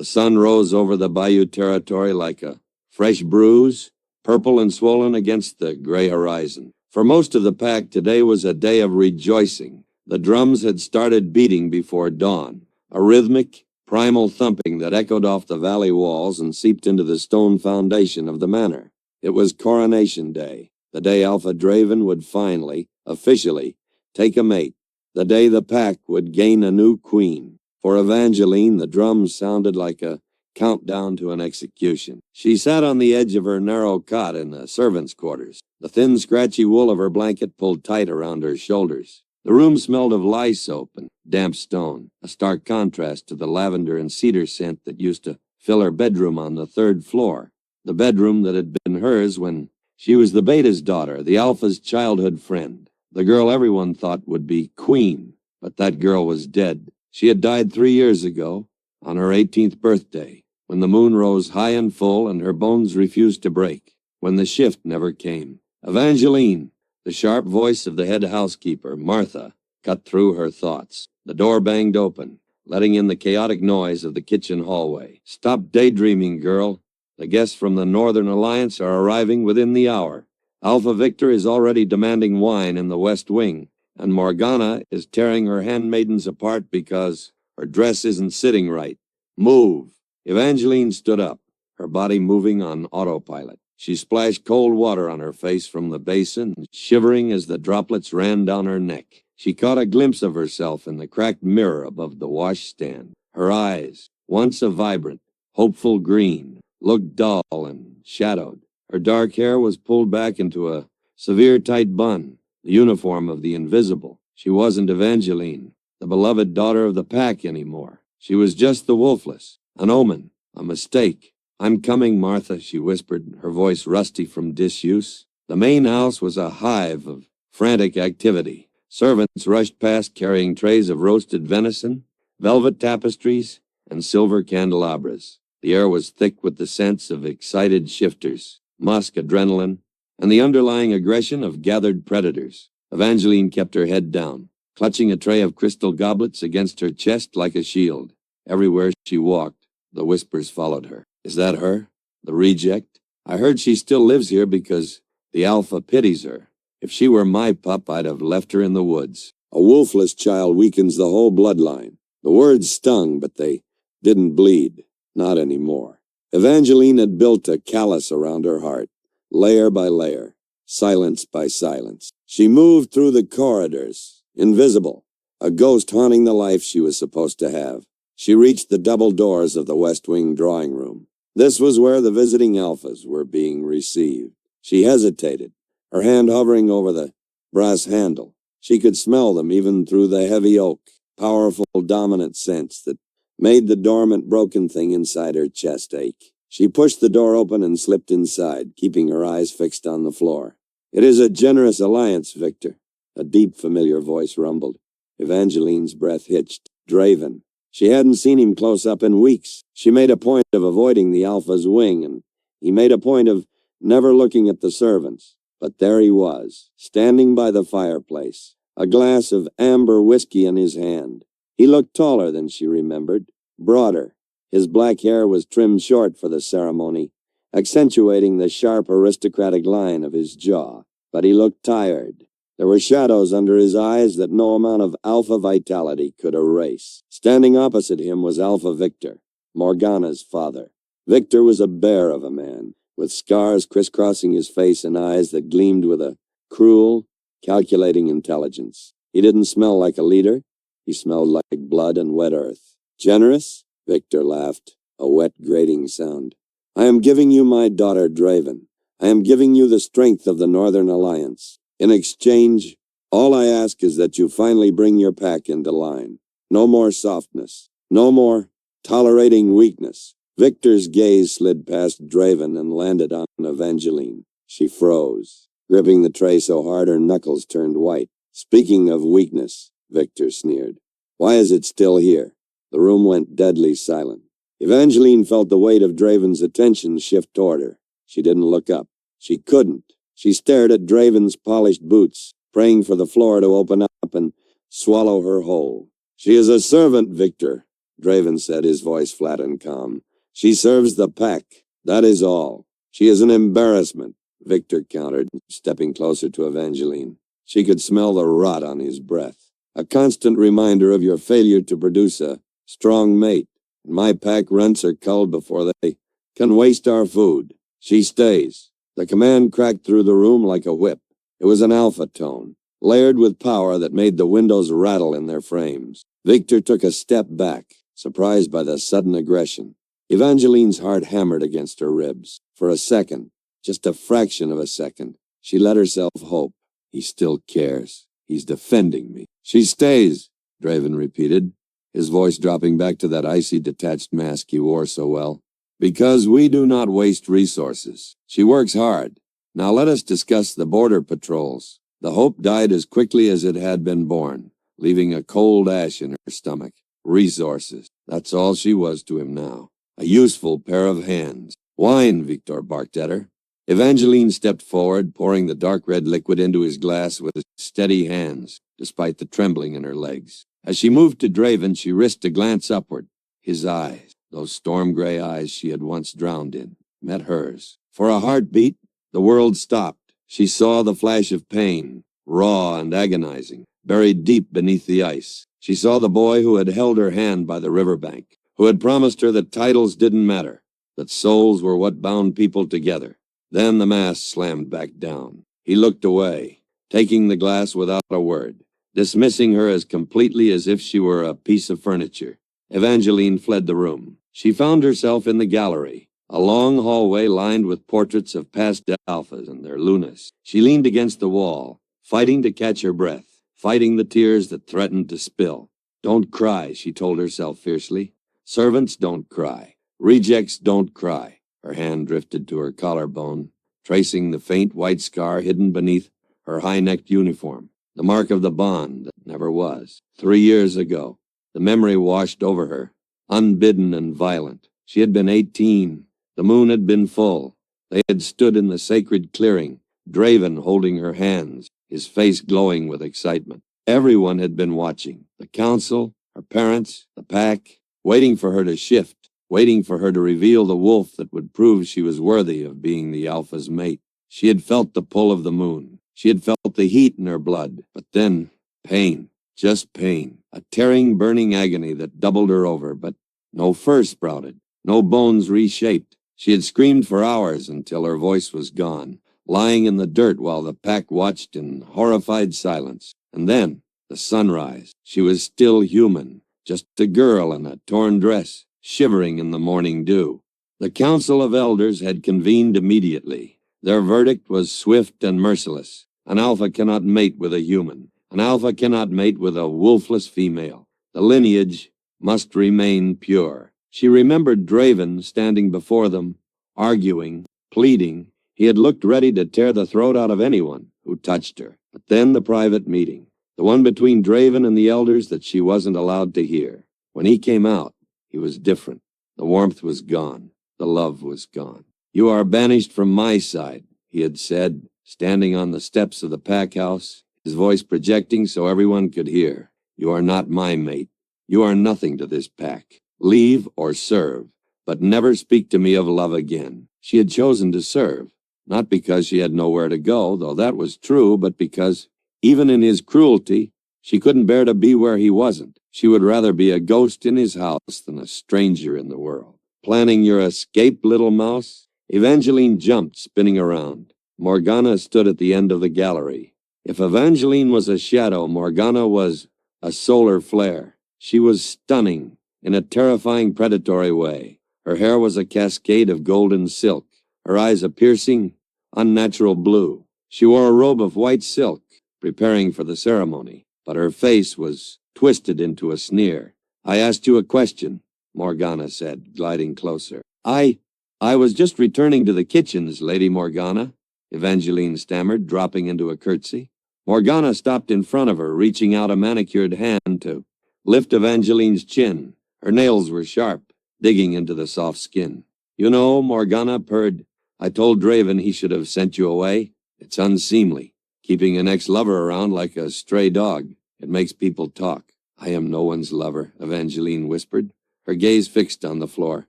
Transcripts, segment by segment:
The sun rose over the bayou territory like a fresh bruise, purple and swollen against the gray horizon. For most of the pack, today was a day of rejoicing. The drums had started beating before dawn, a rhythmic, primal thumping that echoed off the valley walls and seeped into the stone foundation of the manor. It was Coronation Day, the day Alpha Draven would finally, officially, take a mate, the day the pack would gain a new queen. For Evangeline, the drums sounded like a countdown to an execution. She sat on the edge of her narrow cot in the servants' quarters, the thin, scratchy wool of her blanket pulled tight around her shoulders. The room smelled of lye soap and damp stone, a stark contrast to the lavender and cedar scent that used to fill her bedroom on the 3rd floor, the bedroom that had been hers when she was the Beta's daughter, the Alpha's childhood friend, the girl everyone thought would be queen. But that girl was dead. She had died 3 years ago, on her 18th birthday, when the moon rose high and full and her bones refused to break, when the shift never came. Evangeline, the sharp voice of the head housekeeper, Martha, cut through her thoughts. The door banged open, letting in the chaotic noise of the kitchen hallway. Stop daydreaming, girl. The guests from the Northern Alliance are arriving within the hour. Alpha Victor is already demanding wine in the West Wing, and Morgana is tearing her handmaidens apart because her dress isn't sitting right. Move. Evangeline stood up, her body moving on autopilot. She splashed cold water on her face from the basin, shivering as the droplets ran down her neck. She caught a glimpse of herself in the cracked mirror above the washstand. Her eyes, once a vibrant, hopeful green, looked dull and shadowed. Her dark hair was pulled back into a severe tight bun, the uniform of the invisible. She wasn't Evangeline, the beloved daughter of the pack, anymore. She was just the wolfless, an omen, a mistake. "I'm coming, Martha," she whispered, her voice rusty from disuse. The main house was a hive of frantic activity. Servants rushed past carrying trays of roasted venison, velvet tapestries, and silver candelabras. The air was thick with the scents of excited shifters, musk, adrenaline, and the underlying aggression of gathered predators. Evangeline kept her head down, clutching a tray of crystal goblets against her chest like a shield. Everywhere she walked, the whispers followed her. "Is that her? The reject? I heard she still lives here because the Alpha pities her. If she were my pup, I'd have left her in the woods." "A wolfless child weakens the whole bloodline." The words stung, but they didn't bleed. Not anymore. Evangeline had built a callus around her heart, layer by layer, silence by silence. She moved through the corridors, invisible, a ghost haunting the life she was supposed to have. She reached the double doors of the West Wing drawing room. This was where the visiting alphas were being received. She hesitated, her hand hovering over the brass handle. She could smell them even through the heavy oak, powerful, dominant scents that made the dormant, broken thing inside her chest ache. She pushed the door open and slipped inside, keeping her eyes fixed on the floor. "It is a generous alliance, Victor," a deep, familiar voice rumbled. Evangeline's breath hitched. Draven. She hadn't seen him close up in weeks. She made a point of avoiding the Alpha's wing, and he made a point of never looking at the servants. But there he was, standing by the fireplace, a glass of amber whiskey in his hand. He looked taller than she remembered, broader. His black hair was trimmed short for the ceremony, accentuating the sharp aristocratic line of his jaw. But he looked tired. There were shadows under his eyes that no amount of Alpha vitality could erase. Standing opposite him was Alpha Victor, Morgana's father. Victor was a bear of a man, with scars crisscrossing his face and eyes that gleamed with a cruel, calculating intelligence. He didn't smell like a leader. He smelled like blood and wet earth. "Generous?" Victor laughed, a wet, grating sound. "I am giving you my daughter, Draven. I am giving you the strength of the Northern Alliance. In exchange, all I ask is that you finally bring your pack into line. No more softness. No more tolerating weakness." Victor's gaze slid past Draven and landed on Evangeline. She froze, gripping the tray so hard her knuckles turned white. "Speaking of weakness," Victor sneered, "why is it still here?" The room went deadly silent. Evangeline felt the weight of Draven's attention shift toward her. She didn't look up. She couldn't. She stared at Draven's polished boots, praying for the floor to open up and swallow her whole. "She is a servant, Victor," Draven said, his voice flat and calm. She serves the pack. That is all. She is an embarrassment, Victor countered, stepping closer to Evangeline. She could smell the rot on his breath. A constant reminder of your failure to produce a strong mate. My pack runts are culled before they can waste our food. She stays. The command cracked through the room like a whip. It was an alpha tone, layered with power that made the windows rattle in their frames. Victor took a step back, surprised by the sudden aggression. Evangeline's heart hammered against her ribs. For a second, just a fraction of a second, she let herself hope. He still cares. He's defending me. She stays, Draven repeated, his voice dropping back to that icy, detached mask he wore so well. Because we do not waste resources. She works hard. Now let us discuss the border patrols. The hope died as quickly as it had been born, leaving a cold ash in her stomach. Resources. That's all she was to him now. A useful pair of hands. Wine, Victor barked at her. Evangeline stepped forward, pouring the dark red liquid into his glass with steady hands, despite the trembling in her legs. As she moved to Draven, she risked a glance upward. His eyes, those storm-gray eyes she had once drowned in, met hers. For a heartbeat, the world stopped. She saw the flash of pain, raw and agonizing, buried deep beneath the ice. She saw the boy who had held her hand by the riverbank, who had promised her that titles didn't matter, that souls were what bound people together. Then the mask slammed back down. He looked away, taking the glass without a word, dismissing her as completely as if she were a piece of furniture. Evangeline fled the room. She found herself in the gallery, a long hallway lined with portraits of past alphas and their lunas. She leaned against the wall, fighting to catch her breath, fighting the tears that threatened to spill. Don't cry, she told herself fiercely. Servants don't cry. Rejects don't cry. Her hand drifted to her collarbone, tracing the faint white scar hidden beneath her high-necked uniform, the mark of the bond that never was. 3 years ago, the memory washed over her, unbidden and violent. She had been 18. The moon had been full. They had stood in the sacred clearing, Draven holding her hands, his face glowing with excitement. Everyone had been watching, the council, her parents, the pack, waiting for her to shift, waiting for her to reveal the wolf that would prove she was worthy of being the alpha's mate. She had felt the pull of the moon. She had felt the heat in her blood. But then, pain, just pain, a tearing, burning agony that doubled her over, but no fur sprouted, no bones reshaped. She had screamed for hours until her voice was gone, lying in the dirt while the pack watched in horrified silence. And then, the sunrise. She was still human, just a girl in a torn dress, shivering in the morning dew. The Council of Elders had convened immediately. Their verdict was swift and merciless. An alpha cannot mate with a human. An alpha cannot mate with a wolfless female. The lineage must remain pure. She remembered Draven standing before them, arguing, pleading. He had looked ready to tear the throat out of anyone who touched her. But then the private meeting, the one between Draven and the elders that she wasn't allowed to hear. When he came out, he was different. The warmth was gone. The love was gone. You are banished from my side, he had said, standing on the steps of the pack house, his voice projecting so everyone could hear. You are not my mate. You are nothing to this pack. Leave or serve, but never speak to me of love again. She had chosen to serve, not because she had nowhere to go, though that was true, but because, even in his cruelty, she couldn't bear to be where he wasn't. She would rather be a ghost in his house than a stranger in the world. Planning your escape, little mouse? Evangeline jumped, spinning around. Morgana stood at the end of the gallery. If Evangeline was a shadow, Morgana was a solar flare. She was stunning in a terrifying, predatory way. Her hair was a cascade of golden silk, her eyes a piercing, unnatural blue. She wore a robe of white silk, preparing for the ceremony, but her face was twisted into a sneer. I asked you a question, Morgana said, gliding closer. I was just returning to the kitchens, Lady Morgana, Evangeline stammered, dropping into a curtsy. Morgana stopped in front of her, reaching out a manicured hand to lift Evangeline's chin. Her nails were sharp, digging into the soft skin. You know, Morgana purred, I told Draven he should have sent you away. It's unseemly, keeping an ex-lover around like a stray dog. It makes people talk. I am no one's lover, Evangeline whispered, her gaze fixed on the floor.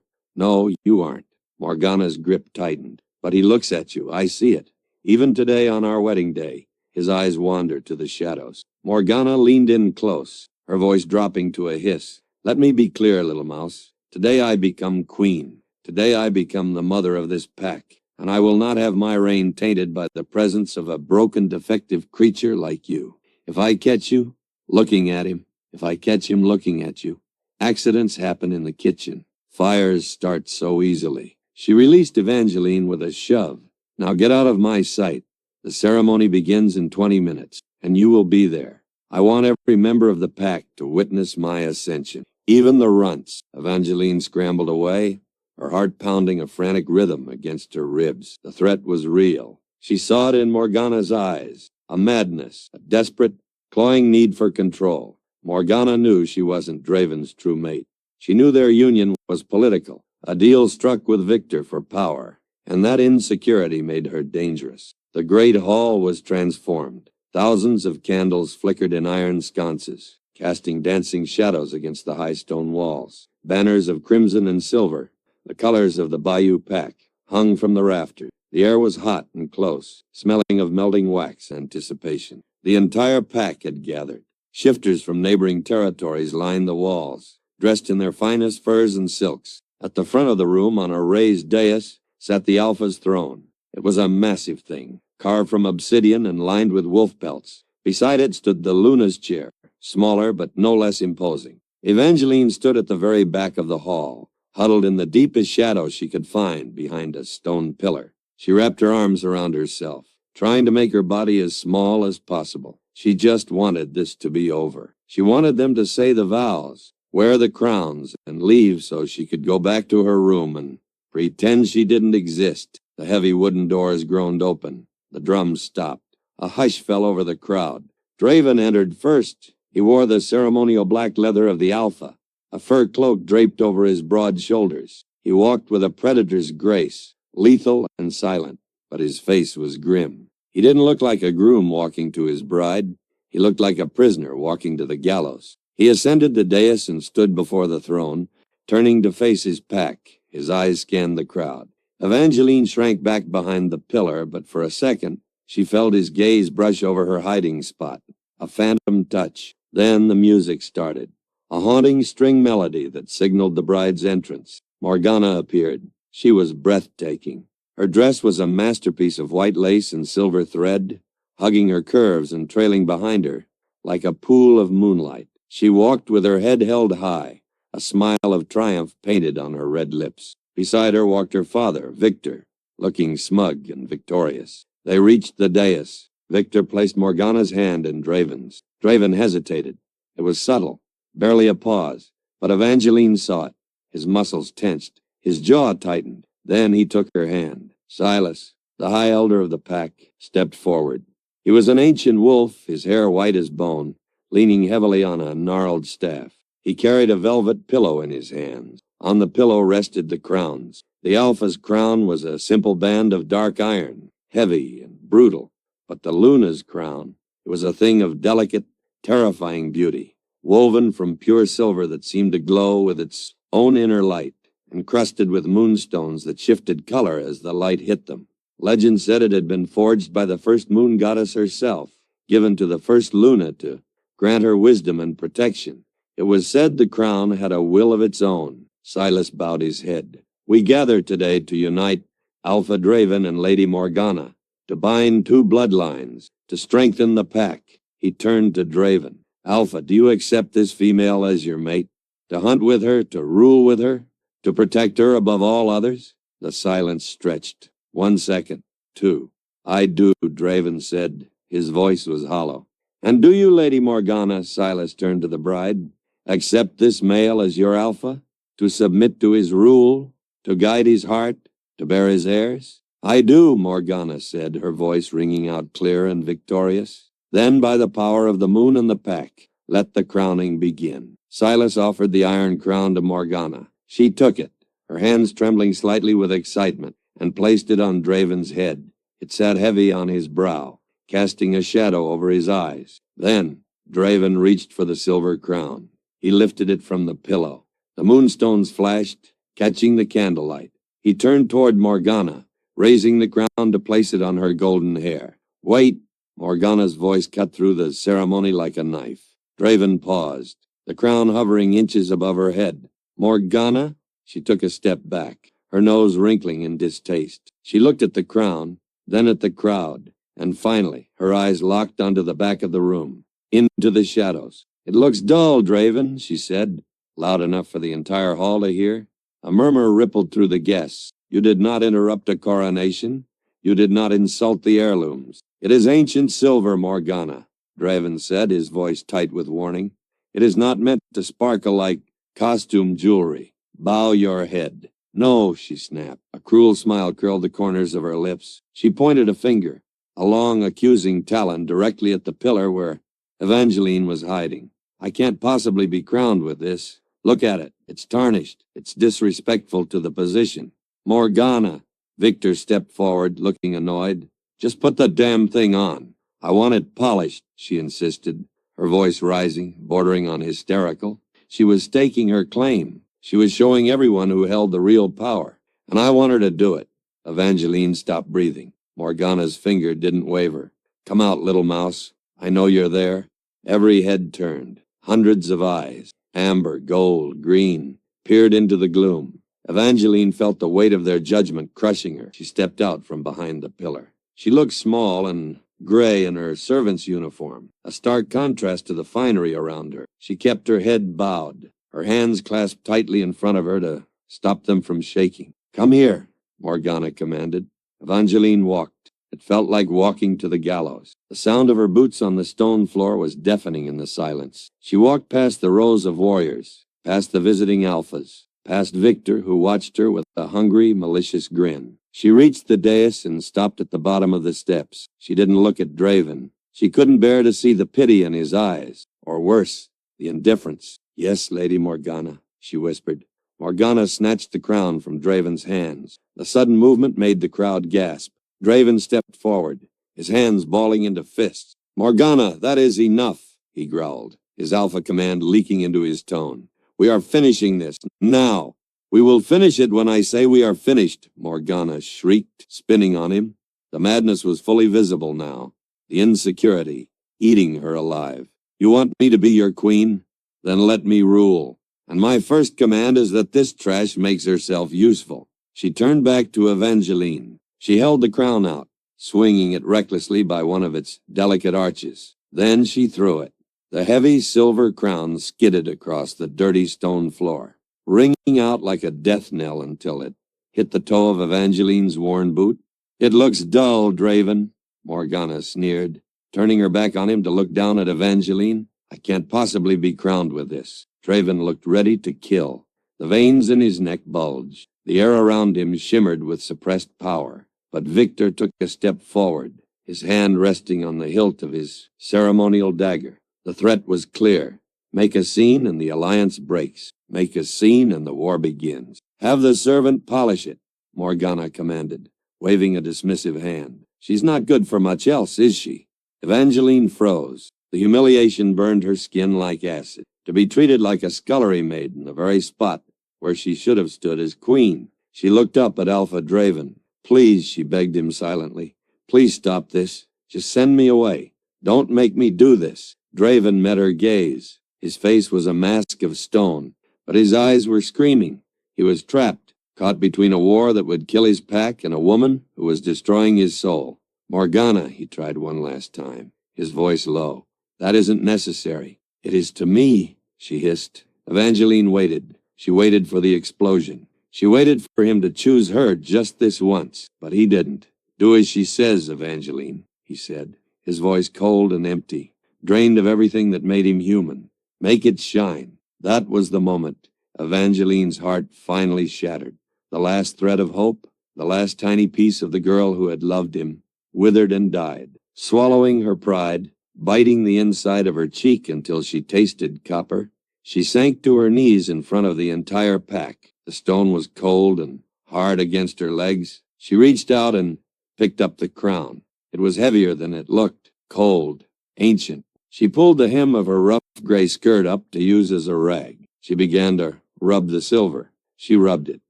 No, you aren't. Morgana's grip tightened. But he looks at you. I see it. Even today on our wedding day, his eyes wander to the shadows. Morgana leaned in close, her voice dropping to a hiss. Let me be clear, little mouse. Today I become queen. Today I become the mother of this pack, and I will not have my reign tainted by the presence of a broken, defective creature like you. If I catch you looking at him, if I catch him looking at you, accidents happen in the kitchen. Fires start so easily. She released Evangeline with a shove. Now get out of my sight. The ceremony begins in 20 minutes, and you will be there. I want every member of the pack to witness my ascension. Even the runts. Evangeline scrambled away, her heart pounding a frantic rhythm against her ribs. The threat was real. She saw it in Morgana's eyes. A madness, a desperate, clawing need for control. Morgana knew she wasn't Draven's true mate. She knew their union was political, a deal struck with Victor for power, and that insecurity made her dangerous. The great hall was transformed. Thousands of candles flickered in iron sconces, casting dancing shadows against the high stone walls. Banners of crimson and silver, the colors of the Bayou Pack, hung from the rafters. The air was hot and close, smelling of melting wax anticipation. The entire pack had gathered. Shifters from neighboring territories lined the walls, dressed in their finest furs and silks. At the front of the room, on a raised dais, sat the Alpha's throne. It was a massive thing, carved from obsidian and lined with wolf pelts. Beside it stood the Luna's chair, smaller but no less imposing. Evangeline stood at the very back of the hall, huddled in the deepest shadow she could find behind a stone pillar. She wrapped her arms around herself, trying to make her body as small as possible. She just wanted this to be over. She wanted them to say the vows, wear the crowns, and leave so she could go back to her room and pretend she didn't exist. The heavy wooden doors groaned open. The drums stopped. A hush fell over the crowd. Draven entered first. He wore the ceremonial black leather of the Alpha, a fur cloak draped over his broad shoulders. He walked with a predator's grace, lethal and silent, but his face was grim. He didn't look like a groom walking to his bride. He looked like a prisoner walking to the gallows. He ascended the dais and stood before the throne, turning to face his pack. His eyes scanned the crowd. Evangeline shrank back behind the pillar, but for a second, she felt his gaze brush over her hiding spot. A phantom touch. Then the music started. A haunting string melody that signaled the bride's entrance. Morgana appeared. She was breathtaking. Her dress was a masterpiece of white lace and silver thread, hugging her curves and trailing behind her like a pool of moonlight. She walked with her head held high, a smile of triumph painted on her red lips. Beside her walked her father, Victor, looking smug and victorious. They reached the dais. Victor placed Morgana's hand in Draven's. Draven hesitated. It was subtle, barely a pause, but Evangeline saw it. His muscles tensed, his jaw tightened. Then he took her hand. Silas, the high elder of the pack, stepped forward. He was an ancient wolf, his hair white as bone, leaning heavily on a gnarled staff. He carried a velvet pillow in his hands. On the pillow rested the crowns. The Alpha's crown was a simple band of dark iron, heavy and brutal. But the Luna's crown, it was a thing of delicate, terrifying beauty, woven from pure silver that seemed to glow with its own inner light, encrusted with moonstones that shifted color as the light hit them. Legend said it had been forged by the first moon goddess herself, given to the first Luna to grant her wisdom and protection. It was said the crown had a will of its own. Silas bowed his head. We gather today to unite Alpha Draven and Lady Morgana, to bind two bloodlines, to strengthen the pack. He turned to Draven. Alpha, do you accept this female as your mate? To hunt with her, to rule with her, to protect her above all others? The silence stretched. 1 second. 2. I do, Draven said. His voice was hollow. And do you, Lady Morgana, Silas turned to the bride, accept this male as your Alpha? To submit to his rule? To guide his heart? To bear his heirs? I do, Morgana said, her voice ringing out clear and victorious. Then, by the power of the moon and the pack, let the crowning begin. Silas offered the iron crown to Morgana. She took it, her hands trembling slightly with excitement, and placed it on Draven's head. It sat heavy on his brow, casting a shadow over his eyes. Then Draven reached for the silver crown. He lifted it from the pillow. The moonstones flashed, catching the candlelight. He turned toward Morgana, raising the crown to place it on her golden hair. "Wait!" Morgana's voice cut through the ceremony like a knife. Draven paused, the crown hovering inches above her head. "Morgana?" She took a step back, her nose wrinkling in distaste. She looked at the crown, then at the crowd, and finally her eyes locked onto the back of the room, into the shadows. "It looks dull, Draven," she said, loud enough for the entire hall to hear. A murmur rippled through the guests. "You did not interrupt a coronation. You did not insult the heirlooms. It is ancient silver, Morgana," Draven said, his voice tight with warning. "It is not meant to sparkle like costume jewelry. Bow your head." "No," she snapped. A cruel smile curled the corners of her lips. She pointed a finger, a long, accusing talon, directly at the pillar where Evangeline was hiding. "I can't possibly be crowned with this. Look at it. It's tarnished. It's disrespectful to the position." "Morgana!" Victor stepped forward, looking annoyed. "Just put the damn thing on." "I want it polished," she insisted, her voice rising, bordering on hysterical. She was staking her claim. She was showing everyone who held the real power. "And I want her to do it." Evangeline stopped breathing. Morgana's finger didn't waver. "Come out, little mouse. I know you're there." Every head turned. Hundreds of eyes, amber, gold, green, peered into the gloom. Evangeline felt the weight of their judgment crushing her. She stepped out from behind the pillar. She looked small and gray in her servant's uniform, a stark contrast to the finery around her. She kept her head bowed, her hands clasped tightly in front of her to stop them from shaking. "Come here," Morgana commanded. Evangeline walked. It felt like walking to the gallows. The sound of her boots on the stone floor was deafening in the silence. She walked past the rows of warriors, past the visiting alphas, past Victor, who watched her with a hungry, malicious grin. She reached the dais and stopped at the bottom of the steps. She didn't look at Draven. She couldn't bear to see the pity in his eyes, or worse, the indifference. "Yes, Lady Morgana," she whispered. Morgana snatched the crown from Draven's hands. The sudden movement made the crowd gasp. Draven stepped forward, his hands balling into fists. "Morgana, that is enough," he growled, his alpha command leaking into his tone. "We are finishing this, now." "We will finish it when I say we are finished," Morgana shrieked, spinning on him. The madness was fully visible now, the insecurity eating her alive. "You want me to be your queen? Then let me rule. And my first command is that this trash makes herself useful." She turned back to Evangeline. She held the crown out, swinging it recklessly by one of its delicate arches. Then she threw it. The heavy silver crown skidded across the dirty stone floor, ringing out like a death knell until it hit the toe of Evangeline's worn boot. "It looks dull, Draven," Morgana sneered, turning her back on him to look down at Evangeline. "I can't possibly be crowned with this." Draven looked ready to kill. The veins in his neck bulged. The air around him shimmered with suppressed power. But Victor took a step forward, his hand resting on the hilt of his ceremonial dagger. The threat was clear. Make a scene and the alliance breaks. Make a scene and the war begins. "Have the servant polish it," Morgana commanded, waving a dismissive hand. "She's not good for much else, is she?" Evangeline froze. The humiliation burned her skin like acid. To be treated like a scullery maid in the very spot where she should have stood as queen. She looked up at Alpha Draven. "Please," she begged him silently. "Please stop this. Just send me away. Don't make me do this." Draven met her gaze. His face was a mask of stone, but his eyes were screaming. He was trapped, caught between a war that would kill his pack and a woman who was destroying his soul. "Morgana," he tried one last time, his voice low. "That isn't necessary." "It is to me," she hissed. Evangeline waited. She waited for the explosion. She waited for him to choose her just this once, but he didn't. "Do as she says, Evangeline," he said, his voice cold and empty, drained of everything that made him human. "Make it shine." That was the moment. Evangeline's heart finally shattered. The last thread of hope, the last tiny piece of the girl who had loved him, withered and died. Swallowing her pride, biting the inside of her cheek until she tasted copper, she sank to her knees in front of the entire pack. The stone was cold and hard against her legs. She reached out and picked up the crown. It was heavier than it looked, cold, ancient. She pulled the hem of her rough gray skirt up to use as a rag. She began to Rub the silver. She rubbed it.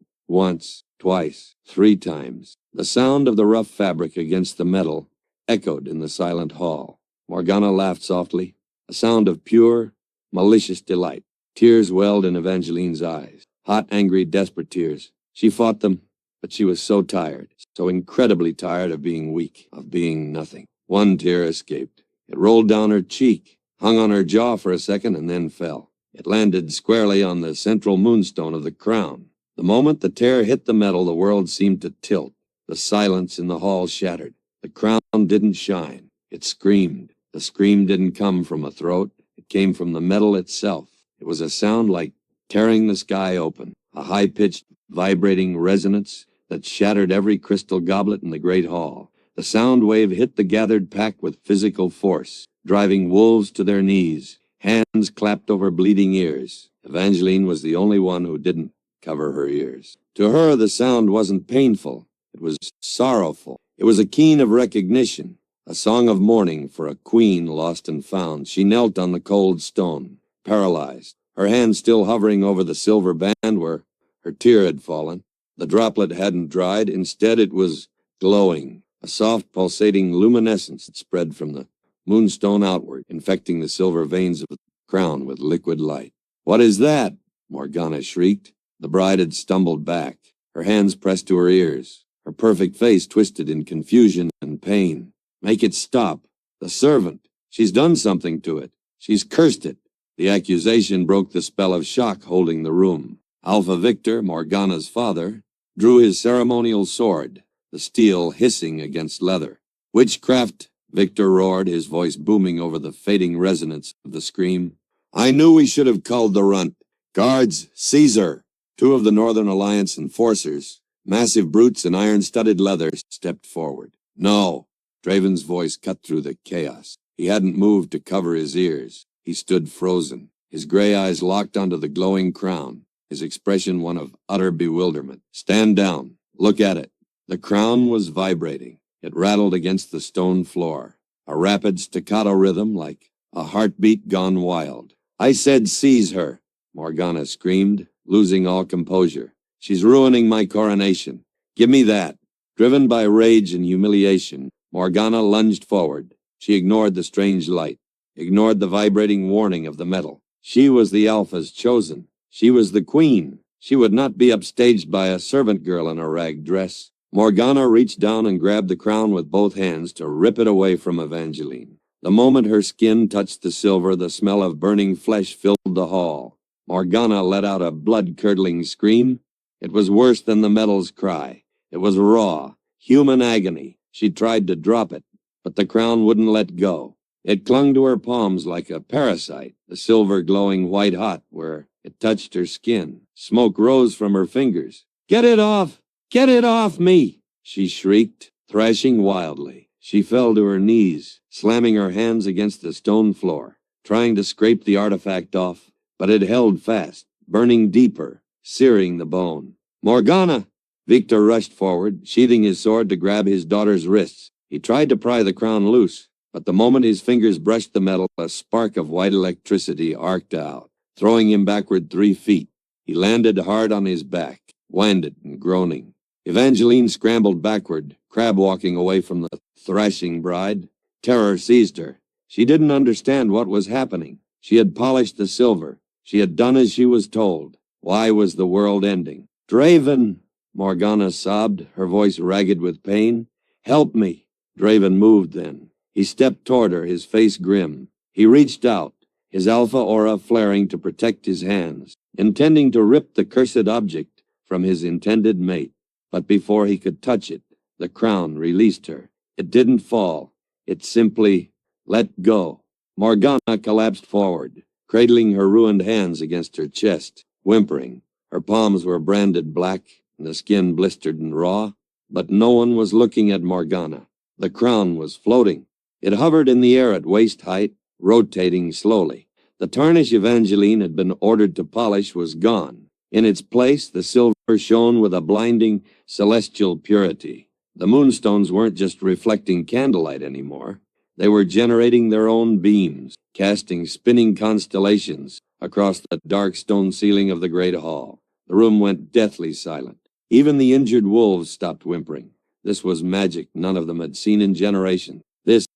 Once, twice, 3 times. The sound of the rough fabric against the metal echoed in the silent hall. Morgana laughed softly, a sound of pure, malicious delight. Tears welled in Evangeline's eyes. Hot, angry, desperate tears. She fought them, but she was so tired, so incredibly tired of being weak, of being nothing. One tear escaped. It rolled down her cheek, hung on her jaw for a second, and then fell. It landed squarely on the central moonstone of the crown. The moment the tear hit the metal, the world seemed to tilt. The silence in the hall shattered. The crown didn't shine. It screamed. The scream didn't come from a throat. It came from the metal itself. It was a sound like tearing the sky open, a high-pitched, vibrating resonance that shattered every crystal goblet in the great hall. The sound wave hit the gathered pack with physical force, driving wolves to their knees. Hands clapped over bleeding ears. Evangeline was the only one who didn't cover her ears. To her, the sound wasn't painful. It was sorrowful. It was a keen of recognition, a song of mourning for a queen lost and found. She knelt on the cold stone, paralyzed, her hand still hovering over the silver band where her tear had fallen. The droplet hadn't dried. Instead, it was glowing, a soft, pulsating luminescence that spread from the moonstone outward, infecting the silver veins of the crown with liquid light. "What is that?" Morgana shrieked. The bride had stumbled back, her hands pressed to her ears, her perfect face twisted in confusion and pain. "Make it stop. The servant. She's done something to it. She's cursed it." The accusation broke the spell of shock holding the room. Alpha Victor, Morgana's father, drew his ceremonial sword, the steel hissing against leather. "Witchcraft!" Victor roared, his voice booming over the fading resonance of the scream. "I knew we should have culled the runt. Guards, seize her!" 2 of the Northern Alliance enforcers, massive brutes in iron-studded leather, stepped forward. "No!" Draven's voice cut through the chaos. He hadn't moved to cover his ears. He stood frozen, his gray eyes locked onto the glowing crown, his expression one of utter bewilderment. "Stand down. Look at it." The crown was vibrating. It rattled against the stone floor, a rapid staccato rhythm like a heartbeat gone wild. "I said seize her," Morgana screamed, losing all composure. "She's ruining my coronation. Give me that." Driven by rage and humiliation, Morgana lunged forward. She ignored the strange light, ignored the vibrating warning of the metal. She was the Alpha's chosen. She was the queen. She would not be upstaged by a servant girl in a rag dress. Morgana reached down and grabbed the crown with both hands to rip it away from Evangeline. The moment her skin touched the silver, the smell of burning flesh filled the hall. Morgana let out a blood-curdling scream. It was worse than the metal's cry. It was raw, human agony. She tried to drop it, but the crown wouldn't let go. It clung to her palms like a parasite, the silver glowing white-hot where it touched her skin. Smoke rose from her fingers. "Get it off! Get it off me!" she shrieked, thrashing wildly. She fell to her knees, slamming her hands against the stone floor, trying to scrape the artifact off, but it held fast, burning deeper, searing the bone. "Morgana!" Victor rushed forward, sheathing his sword to grab his daughter's wrists. He tried to pry the crown loose, but the moment his fingers brushed the metal, a spark of white electricity arced out, throwing him backward 3 feet. He landed hard on his back, winded and groaning. Evangeline scrambled backward, crab-walking away from the thrashing bride. Terror seized her. She didn't understand what was happening. She had polished the silver. She had done as she was told. Why was the world ending? "Draven!" Morgana sobbed, her voice ragged with pain. "Help me!" Draven moved then. He stepped toward her, his face grim. He reached out, his alpha aura flaring to protect his hands, intending to rip the cursed object from his intended mate. But before he could touch it, the crown released her. It didn't fall. It simply let go. Morgana collapsed forward, cradling her ruined hands against her chest, whimpering. Her palms were branded black, and the skin blistered and raw. But no one was looking at Morgana. The crown was floating. It hovered in the air at waist height, rotating slowly. The tarnish Evangeline had been ordered to polish was gone. In its place, the silver shone with a blinding, celestial purity. The moonstones weren't just reflecting candlelight anymore. They were generating their own beams, casting spinning constellations across the dark stone ceiling of the great hall. The room went deathly silent. Even the injured wolves stopped whimpering. This was magic none of them had seen in generations. This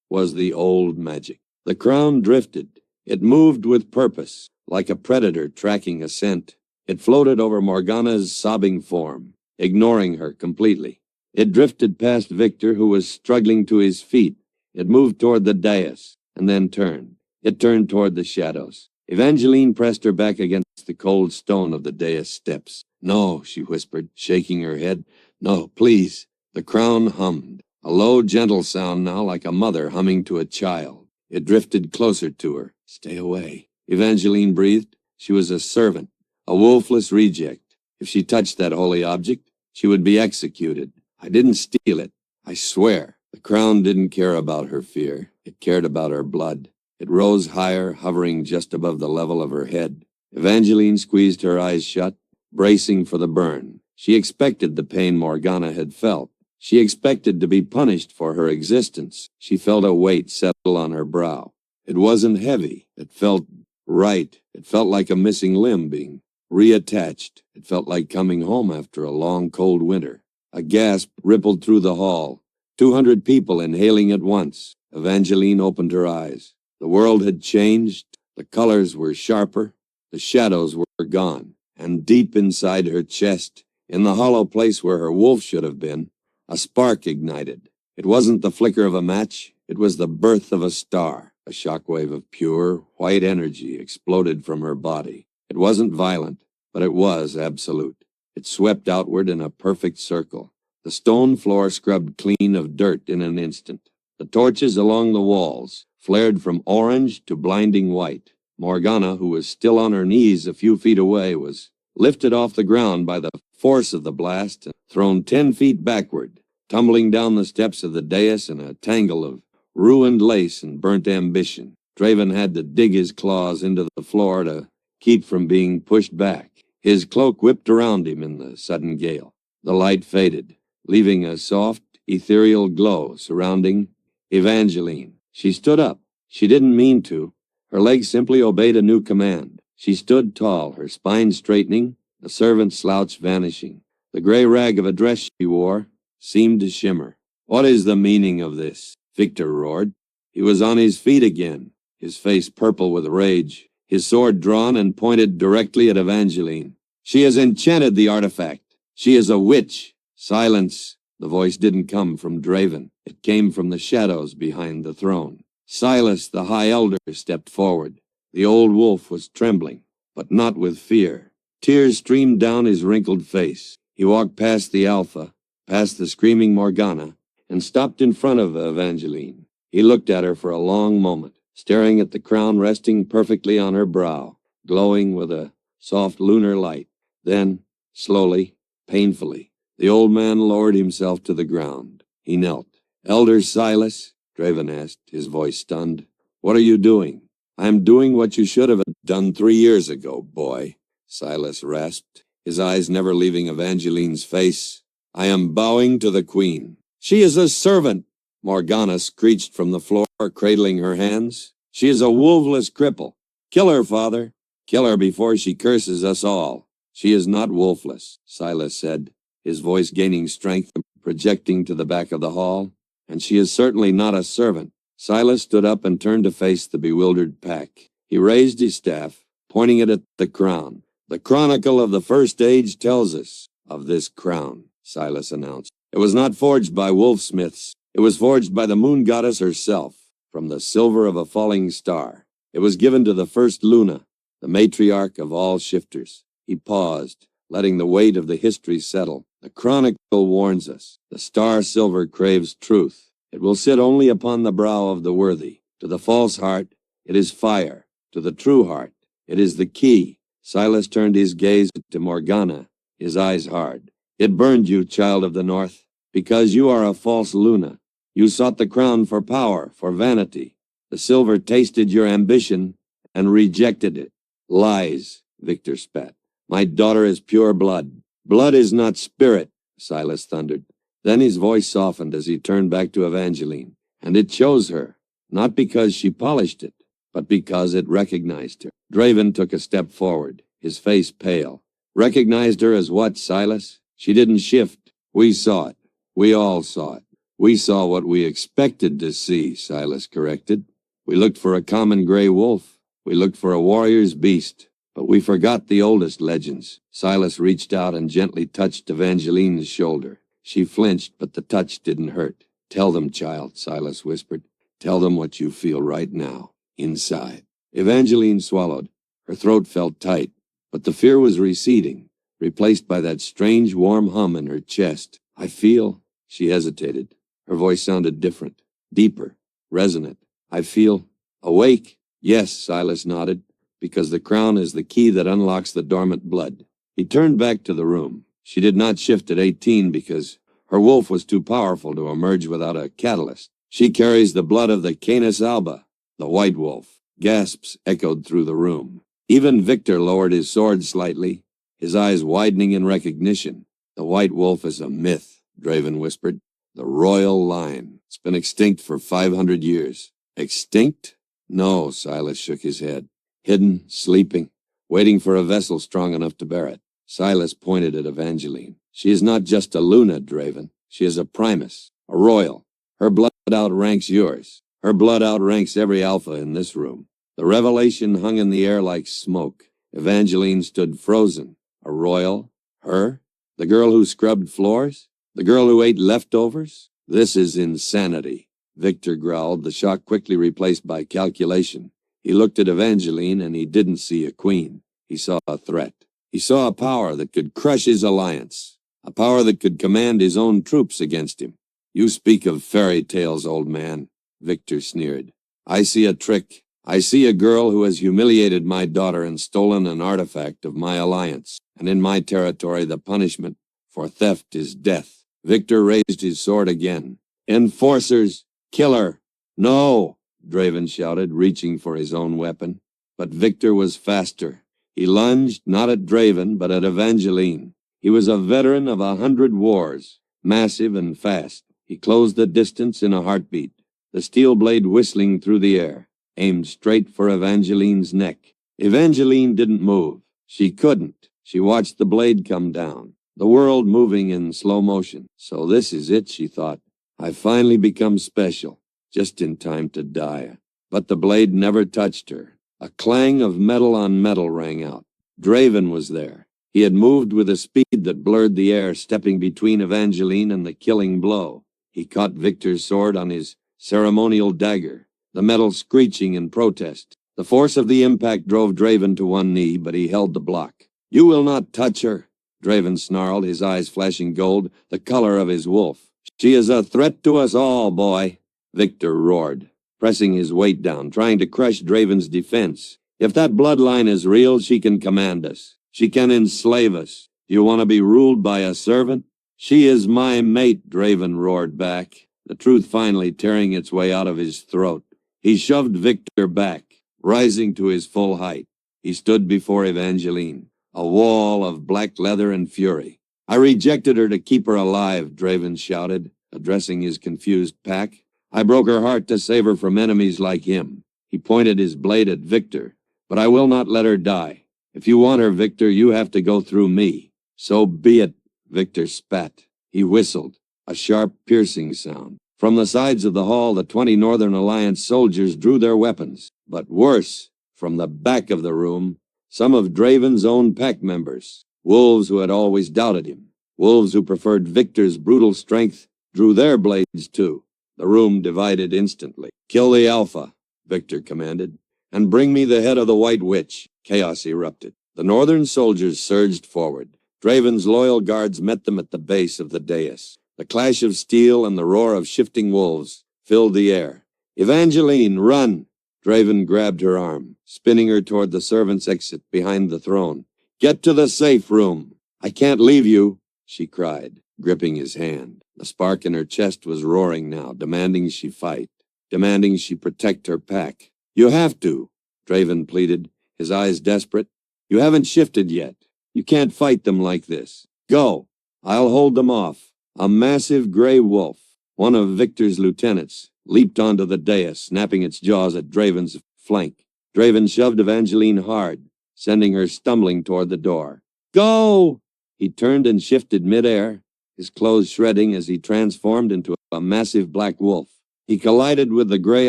was the old magic. The crown drifted. It moved with purpose, like a predator tracking a scent. It floated over Morgana's sobbing form, ignoring her completely. It drifted past Victor, who was struggling to his feet. It moved toward the dais, and then turned. It turned toward the shadows. Evangeline pressed her back against the cold stone of the dais steps. "No," she whispered, shaking her head. "No, please." The crown hummed, a low, gentle sound now, like a mother humming to a child. It drifted closer to her. "Stay away," Evangeline breathed. She was a servant, a wolfless reject. If she touched that holy object, she would be executed. "I didn't steal it, I swear." The crown didn't care about her fear. It cared about her blood. It rose higher, hovering just above the level of her head. Evangeline squeezed her eyes shut, bracing for the burn. She expected the pain Morgana had felt. She expected to be punished for her existence. She felt a weight settle on her brow. It wasn't heavy. It felt right. It felt like a missing limb being reattached. It felt like coming home after a long, cold winter. A gasp rippled through the hall. 200 people inhaling at once. Evangeline opened her eyes. The world had changed. The colors were sharper. The shadows were gone. And deep inside her chest, in the hollow place where her wolf should have been, a spark ignited. It wasn't the flicker of a match. It was the birth of a star. A shockwave of pure, white energy exploded from her body. It wasn't violent, but it was absolute. It swept outward in a perfect circle. The stone floor scrubbed clean of dirt in an instant. The torches along the walls flared from orange to blinding white. Morgana, who was still on her knees a few feet away, was lifted off the ground by the force of the blast and thrown 10 feet backward, tumbling down the steps of the dais in a tangle of ruined lace and burnt ambition. Draven had to dig his claws into the floor to keep from being pushed back. His cloak whipped around him in the sudden gale. The light faded, leaving a soft, ethereal glow surrounding Evangeline. She stood up. She didn't mean to. Her legs simply obeyed a new command. She stood tall, her spine straightening, the servant's slouch vanishing. The gray rag of a dress she wore seemed to shimmer. "What is the meaning of this?" Victor roared. He was on his feet again, his face purple with rage, his sword drawn and pointed directly at Evangeline. "She has enchanted the artifact. She is a witch." "Silence." The voice didn't come from Draven. It came from the shadows behind the throne. Silas, the High Elder, stepped forward. The old wolf was trembling, but not with fear. Tears streamed down his wrinkled face. He walked past the Alpha, past the screaming Morgana, and stopped in front of Evangeline. He looked at her for a long moment, staring at the crown resting perfectly on her brow, glowing with a soft lunar light. Then, slowly, painfully, the old man lowered himself to the ground. He knelt. "Elder Silas," Draven asked, his voice stunned, "what are you doing?" "I am doing what you should have done 3 years ago, boy," Silas rasped, his eyes never leaving Evangeline's face. "I am bowing to the Queen." "She is a servant," Morgana screeched from the floor, cradling her hands. "She is a wolfless cripple. Kill her, father. Kill her before she curses us all." "She is not wolfless," Silas said, his voice gaining strength and projecting to the back of the hall. "And she is certainly not a servant." Silas stood up and turned to face the bewildered pack. He raised his staff, pointing it at the crown. "The Chronicle of the First Age tells us of this crown," Silas announced. "It was not forged by wolfsmiths. It was forged by the moon goddess herself, from the silver of a falling star. It was given to the first Luna, the matriarch of all shifters." He paused, letting the weight of the history settle. "The Chronicle warns us. The star silver craves truth. It will sit only upon the brow of the worthy. To the false heart, it is fire. To the true heart, it is the key." Silas turned his gaze to Morgana, his eyes hard. "It burned you, child of the North, because you are a false Luna. You sought the crown for power, for vanity. The silver tasted your ambition and rejected it." "Lies," Victor spat. "My daughter is pure blood." "Blood is not spirit," Silas thundered. Then his voice softened as he turned back to Evangeline. "And it chose her, not because she polished it, but because it recognized her. Draven took a step forward, his face pale. Recognized her as what, Silas? She didn't shift. We saw it. We all saw it. We saw what we expected to see, Silas corrected. We looked for a common gray wolf. We looked for a warrior's beast. But we forgot the oldest legends. Silas reached out and gently touched Evangeline's shoulder. She flinched, but the touch didn't hurt. Tell them, child, Silas whispered. Tell them what you feel right now, inside. Evangeline swallowed. Her throat felt tight, but the fear was receding, replaced by that strange warm hum in her chest. I feel... She hesitated. Her voice sounded different, deeper, resonant. I feel... awake? Yes, Silas nodded, because the crown is the key that unlocks the dormant blood. He turned back to the room. She did not shift at 18 because her wolf was too powerful to emerge without a catalyst. She carries the blood of the Canis alba, the white wolf. Gasps echoed through the room. Even Victor lowered his sword slightly, his eyes widening in recognition. The white wolf is a myth, Draven whispered. The royal line. It's been extinct for 500 years. Extinct? No, Silas shook his head. Hidden, sleeping, waiting for a vessel strong enough to bear it. Silas pointed at Evangeline. She is not just a Luna, Draven. She is a Primus, a royal. Her blood outranks yours. Her blood outranks every alpha in this room. The revelation hung in the air like smoke. Evangeline stood frozen. A royal? Her? The girl who scrubbed floors? The girl who ate leftovers? This is insanity. Victor growled, the shock quickly replaced by calculation. He looked at Evangeline, and he didn't see a queen. He saw a threat. He saw a power that could crush his alliance, a power that could command his own troops against him. You speak of fairy tales, old man, Victor sneered. I see a trick. I see a girl who has humiliated my daughter and stolen an artifact of my alliance, and in my territory the punishment for theft is death. Victor raised his sword again. Enforcers! Kill her! No! Draven shouted, reaching for his own weapon. But Victor was faster. He lunged, not at Draven, but at Evangeline. He was a veteran of 100 wars, massive and fast. He closed the distance in a heartbeat, the steel blade whistling through the air, aimed straight for Evangeline's neck. Evangeline didn't move. She couldn't. She watched the blade come down, the world moving in slow motion. So this is it, she thought. I've finally become special, just in time to die. But the blade never touched her. A clang of metal on metal rang out. Draven was there. He had moved with a speed that blurred the air, stepping between Evangeline and the killing blow. He caught Victor's sword on his ceremonial dagger, the metal screeching in protest. The force of the impact drove Draven to one knee, but he held the block. You will not touch her, Draven snarled, his eyes flashing gold, the color of his wolf. She is a threat to us all, boy, Victor roared, pressing his weight down, trying to crush Draven's defense. If that bloodline is real, she can command us. She can enslave us. Do you want to be ruled by a servant? She is my mate, Draven roared back, the truth finally tearing its way out of his throat. He shoved Victor back, rising to his full height. He stood before Evangeline, a wall of black leather and fury. I rejected her to keep her alive, Draven shouted, addressing his confused pack. I broke her heart to save her from enemies like him. He pointed his blade at Victor. But I will not let her die. If you want her, Victor, you have to go through me. So be it, Victor spat. He whistled, a sharp, piercing sound. From the sides of the hall, the 20 Northern Alliance soldiers drew their weapons. But worse, from the back of the room, some of Draven's own pack members, wolves who had always doubted him, wolves who preferred Victor's brutal strength, drew their blades too. The room divided instantly. Kill the Alpha, Victor commanded, and bring me the head of the White Witch. Chaos erupted. The Northern soldiers surged forward. Draven's loyal guards met them at the base of the dais. The clash of steel and the roar of shifting wolves filled the air. Evangeline, run! Draven grabbed her arm, spinning her toward the servants' exit behind the throne. Get to the safe room. I can't leave you, she cried, gripping his hand. The spark in her chest was roaring now, demanding she fight, demanding she protect her pack. You have to, Draven pleaded, his eyes desperate. You haven't shifted yet. You can't fight them like this. Go. I'll hold them off. A massive gray wolf, one of Victor's lieutenants, leaped onto the dais, snapping its jaws at Draven's flank. Draven shoved Evangeline hard, sending her stumbling toward the door. Go! He turned and shifted midair, his clothes shredding as he transformed into a massive black wolf. He collided with the gray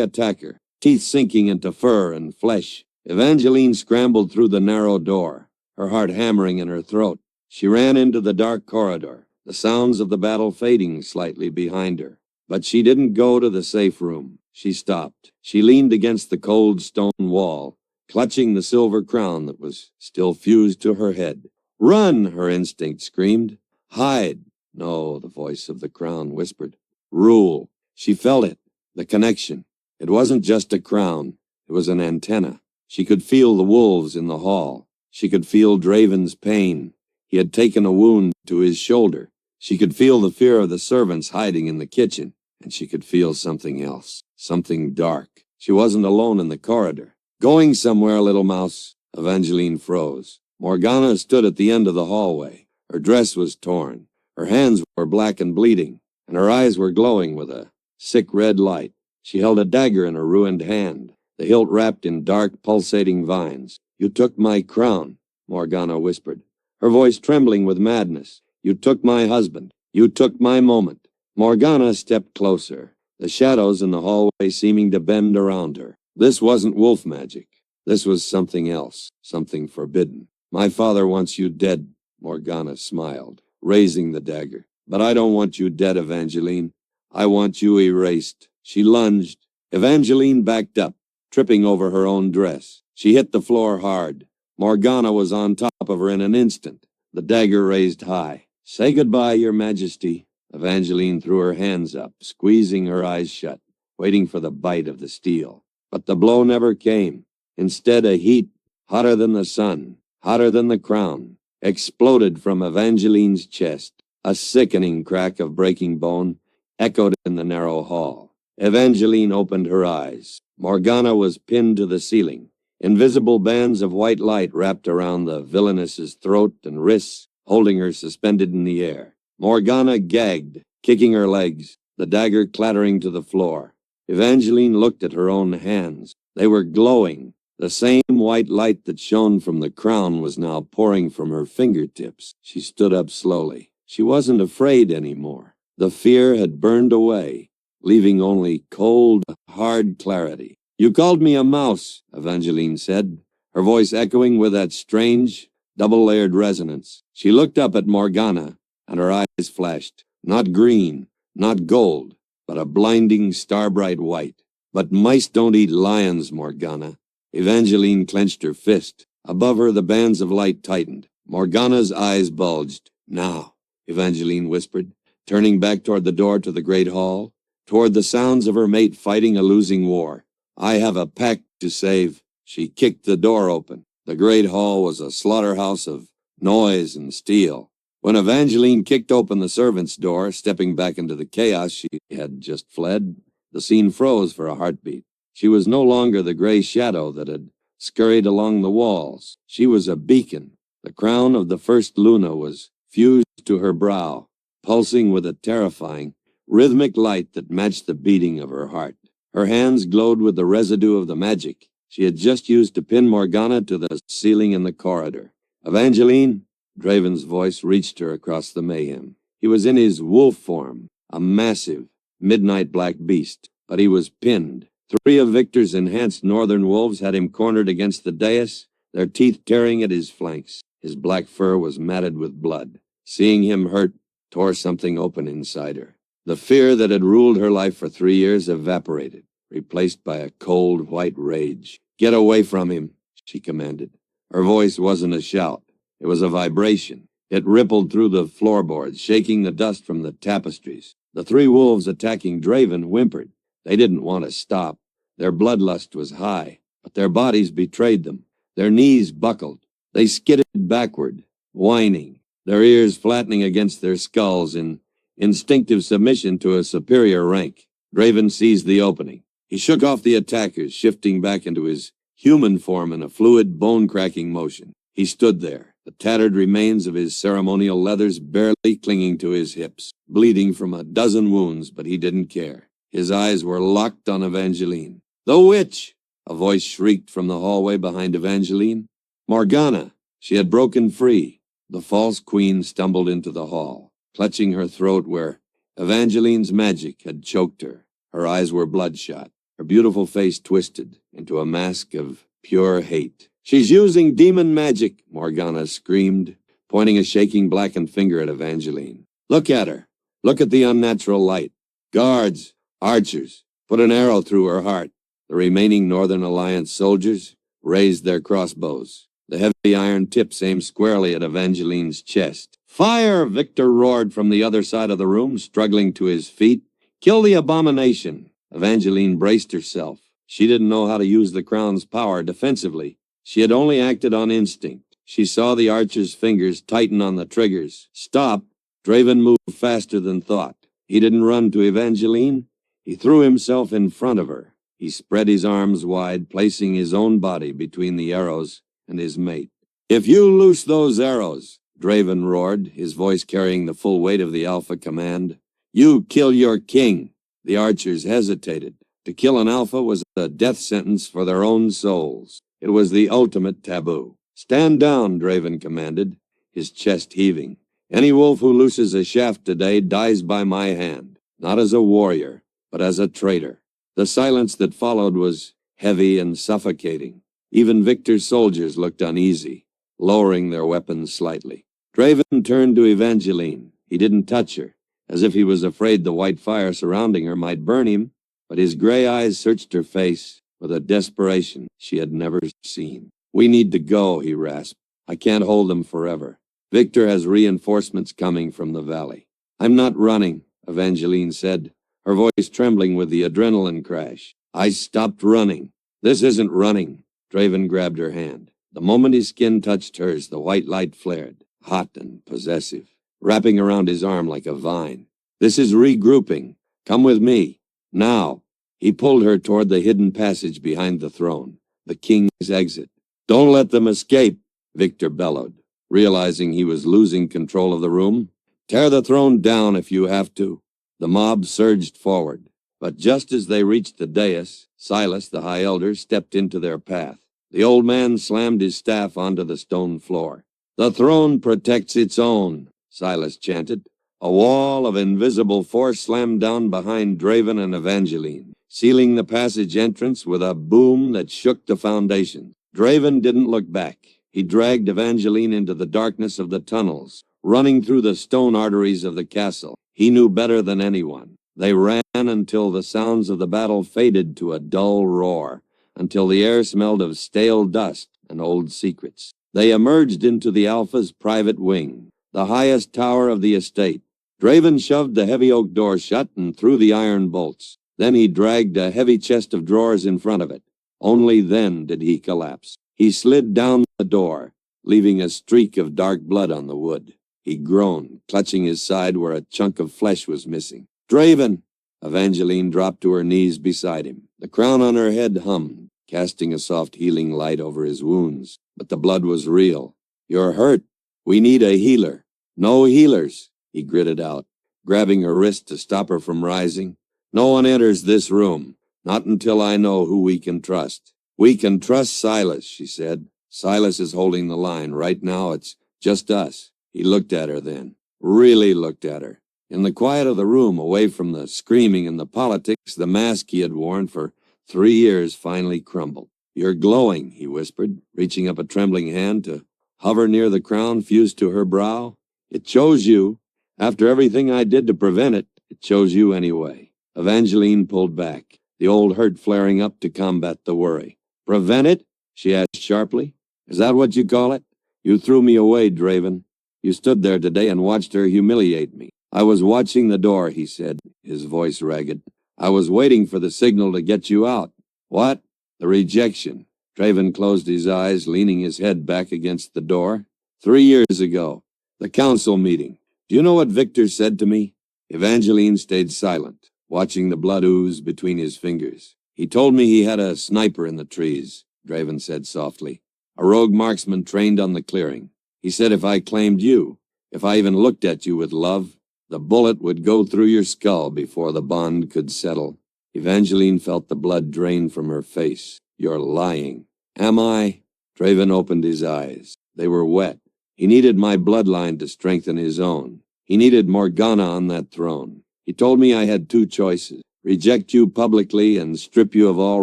attacker, teeth sinking into fur and flesh. Evangeline scrambled through the narrow door, her heart hammering in her throat. She ran into the dark corridor, the sounds of the battle fading slightly behind her. But she didn't go to the safe room. She stopped. She leaned against the cold stone wall, clutching the silver crown that was still fused to her head. Run, her instinct screamed. Hide. No, the voice of the crown whispered. Rule. She felt it, the connection. It wasn't just a crown. It was an antenna. She could feel the wolves in the hall. She could feel Draven's pain. He had taken a wound to his shoulder. She could feel the fear of the servants hiding in the kitchen, and she could feel something else, something dark. She wasn't alone in the corridor. Going somewhere, little mouse. Evangeline froze. Morgana stood at the end of the hallway. Her dress was torn. Her hands were black and bleeding, and her eyes were glowing with a sick red light. She held a dagger in her ruined hand, the hilt wrapped in dark, pulsating vines. You took my crown, Morgana whispered, her voice trembling with madness. You took my husband. You took my moment. Morgana stepped closer, the shadows in the hallway seeming to bend around her. This wasn't wolf magic. This was something else, something forbidden. My father wants you dead, Morgana smiled, raising the dagger. But I don't want you dead, Evangeline. I want you erased. She lunged. Evangeline backed up, tripping over her own dress. She hit the floor hard. Morgana was on top of her in an instant, the dagger raised high. Say goodbye, Your Majesty. Evangeline threw her hands up, squeezing her eyes shut, waiting for the bite of the steel. But the blow never came. Instead, a heat, hotter than the sun, hotter than the crown, exploded from Evangeline's chest. A sickening crack of breaking bone echoed in the narrow hall. Evangeline opened her eyes. Morgana was pinned to the ceiling. Invisible bands of white light wrapped around the villainess's throat and wrists, holding her suspended in the air. Morgana gagged, kicking her legs, the dagger clattering to the floor. Evangeline looked at her own hands. They were glowing. The same white light that shone from the crown was now pouring from her fingertips. She stood up slowly. She wasn't afraid anymore. The fear had burned away, leaving only cold, hard clarity. You called me a mouse, Evangeline said, her voice echoing with that strange, double-layered resonance. She looked up at Morgana, and her eyes flashed. Not green, not gold, but a blinding, star-bright white. But mice don't eat lions, Morgana. Evangeline clenched her fist. Above her, the bands of light tightened. Morgana's eyes bulged. Now, Evangeline whispered, turning back toward the door to the great hall, toward the sounds of her mate fighting a losing war. I have a pack to save. She kicked the door open. The great hall was a slaughterhouse of noise and steel. When Evangeline kicked open the servant's door, stepping back into the chaos she had just fled, the scene froze for a heartbeat. She was no longer the gray shadow that had scurried along the walls. She was a beacon. The crown of the first Luna was fused to her brow, pulsing with a terrifying, rhythmic light that matched the beating of her heart. Her hands glowed with the residue of the magic she had just used to pin Morgana to the ceiling in the corridor. Evangeline, Draven's voice reached her across the mayhem. He was in his wolf form, a massive, midnight black beast, but he was pinned. 3 of Victor's enhanced northern wolves had him cornered against the dais, their teeth tearing at his flanks. His black fur was matted with blood. Seeing him hurt tore something open inside her. The fear that had ruled her life for 3 years evaporated, replaced by a cold, white rage. Get away from him, she commanded. Her voice wasn't a shout. It was a vibration. It rippled through the floorboards, shaking the dust from the tapestries. The 3 wolves attacking Draven whimpered. They didn't want to stop. Their bloodlust was high, but their bodies betrayed them. Their knees buckled. They skidded backward, whining, their ears flattening against their skulls in instinctive submission to a superior rank. Draven seized the opening. He shook off the attackers, shifting back into his human form in a fluid, bone-cracking motion. He stood there, the tattered remains of his ceremonial leathers barely clinging to his hips, bleeding from a dozen wounds, but he didn't care. His eyes were locked on Evangeline. The witch! A voice shrieked from the hallway behind Evangeline. Morgana! She had broken free. The false queen stumbled into the hall, clutching her throat where Evangeline's magic had choked her. Her eyes were bloodshot, her beautiful face twisted into a mask of pure hate. She's using demon magic, Morgana screamed, pointing a shaking blackened finger at Evangeline. Look at her. Look at the unnatural light. Guards, archers, put an arrow through her heart. The remaining Northern Alliance soldiers raised their crossbows. The heavy iron tips aimed squarely at Evangeline's chest. Fire! Victor roared from the other side of the room, struggling to his feet. Kill the abomination! Evangeline braced herself. She didn't know how to use the crown's power defensively. She had only acted on instinct. She saw the archer's fingers tighten on the triggers. Stop! Draven moved faster than thought. He didn't run to Evangeline. He threw himself in front of her. He spread his arms wide, placing his own body between the arrows and his mate. If you loose those arrows, Draven roared, his voice carrying the full weight of the Alpha command, you kill your king. The archers hesitated. To kill an Alpha was a death sentence for their own souls. It was the ultimate taboo. Stand down, Draven commanded, his chest heaving. Any wolf who looses a shaft today dies by my hand, not as a warrior, but as a traitor. The silence that followed was heavy and suffocating. Even Victor's soldiers looked uneasy, lowering their weapons slightly. Draven turned to Evangeline. He didn't touch her, as if he was afraid the white fire surrounding her might burn him, but his gray eyes searched her face with a desperation she had never seen. We need to go, he rasped. I can't hold them forever. Victor has reinforcements coming from the valley. I'm not running, Evangeline said, her voice trembling with the adrenaline crash. I stopped running. This isn't running. Draven grabbed her hand. The moment his skin touched hers, the white light flared, hot and possessive, wrapping around his arm like a vine. This is regrouping. Come with me. Now. He pulled her toward the hidden passage behind the throne, the king's exit. Don't let them escape, Victor bellowed, realizing he was losing control of the room. Tear the throne down if you have to. The mob surged forward, but just as they reached the dais, Silas, the High Elder, stepped into their path. The old man slammed his staff onto the stone floor. The throne protects its own, Silas chanted. A wall of invisible force slammed down behind Draven and Evangeline, sealing the passage entrance with a boom that shook the foundation. Draven didn't look back. He dragged Evangeline into the darkness of the tunnels, running through the stone arteries of the castle. He knew better than anyone. They ran until the sounds of the battle faded to a dull roar, until the air smelled of stale dust and old secrets. They emerged into the Alpha's private wing, the highest tower of the estate. Draven shoved the heavy oak door shut and threw the iron bolts. Then he dragged a heavy chest of drawers in front of it. Only then did he collapse. He slid down the door, leaving a streak of dark blood on the wood. He groaned, clutching his side where a chunk of flesh was missing. Draven! Evangeline dropped to her knees beside him. The crown on her head hummed, casting a soft healing light over his wounds. But the blood was real. You're hurt. We need a healer. No healers, he gritted out, grabbing her wrist to stop her from rising. No one enters this room, not until I know who we can trust. We can trust Silas, she said. Silas is holding the line. Right now, it's just us. He looked at her then, really looked at her. In the quiet of the room, away from the screaming and the politics, the mask he had worn for 3 years finally crumbled. You're glowing, he whispered, reaching up a trembling hand to hover near the crown fused to her brow. It chose you. After everything I did to prevent it, it chose you anyway. Evangeline pulled back, the old hurt flaring up to combat the worry. Prevent it? She asked sharply. Is that what you call it? You threw me away, Draven. You stood there today and watched her humiliate me. I was watching the door, he said, his voice ragged. I was waiting for the signal to get you out. What? The rejection. Draven closed his eyes, leaning his head back against the door. 3 years ago. The council meeting. Do you know what Victor said to me? Evangeline stayed silent, watching the blood ooze between his fingers. He told me he had a sniper in the trees, Draven said softly. A rogue marksman trained on the clearing. He said if I claimed you, if I even looked at you with love, the bullet would go through your skull before the bond could settle. Evangeline felt the blood drain from her face. You're lying. Am I? Draven opened his eyes. They were wet. He needed my bloodline to strengthen his own. He needed Morgana on that throne. He told me I had two choices: reject you publicly and strip you of all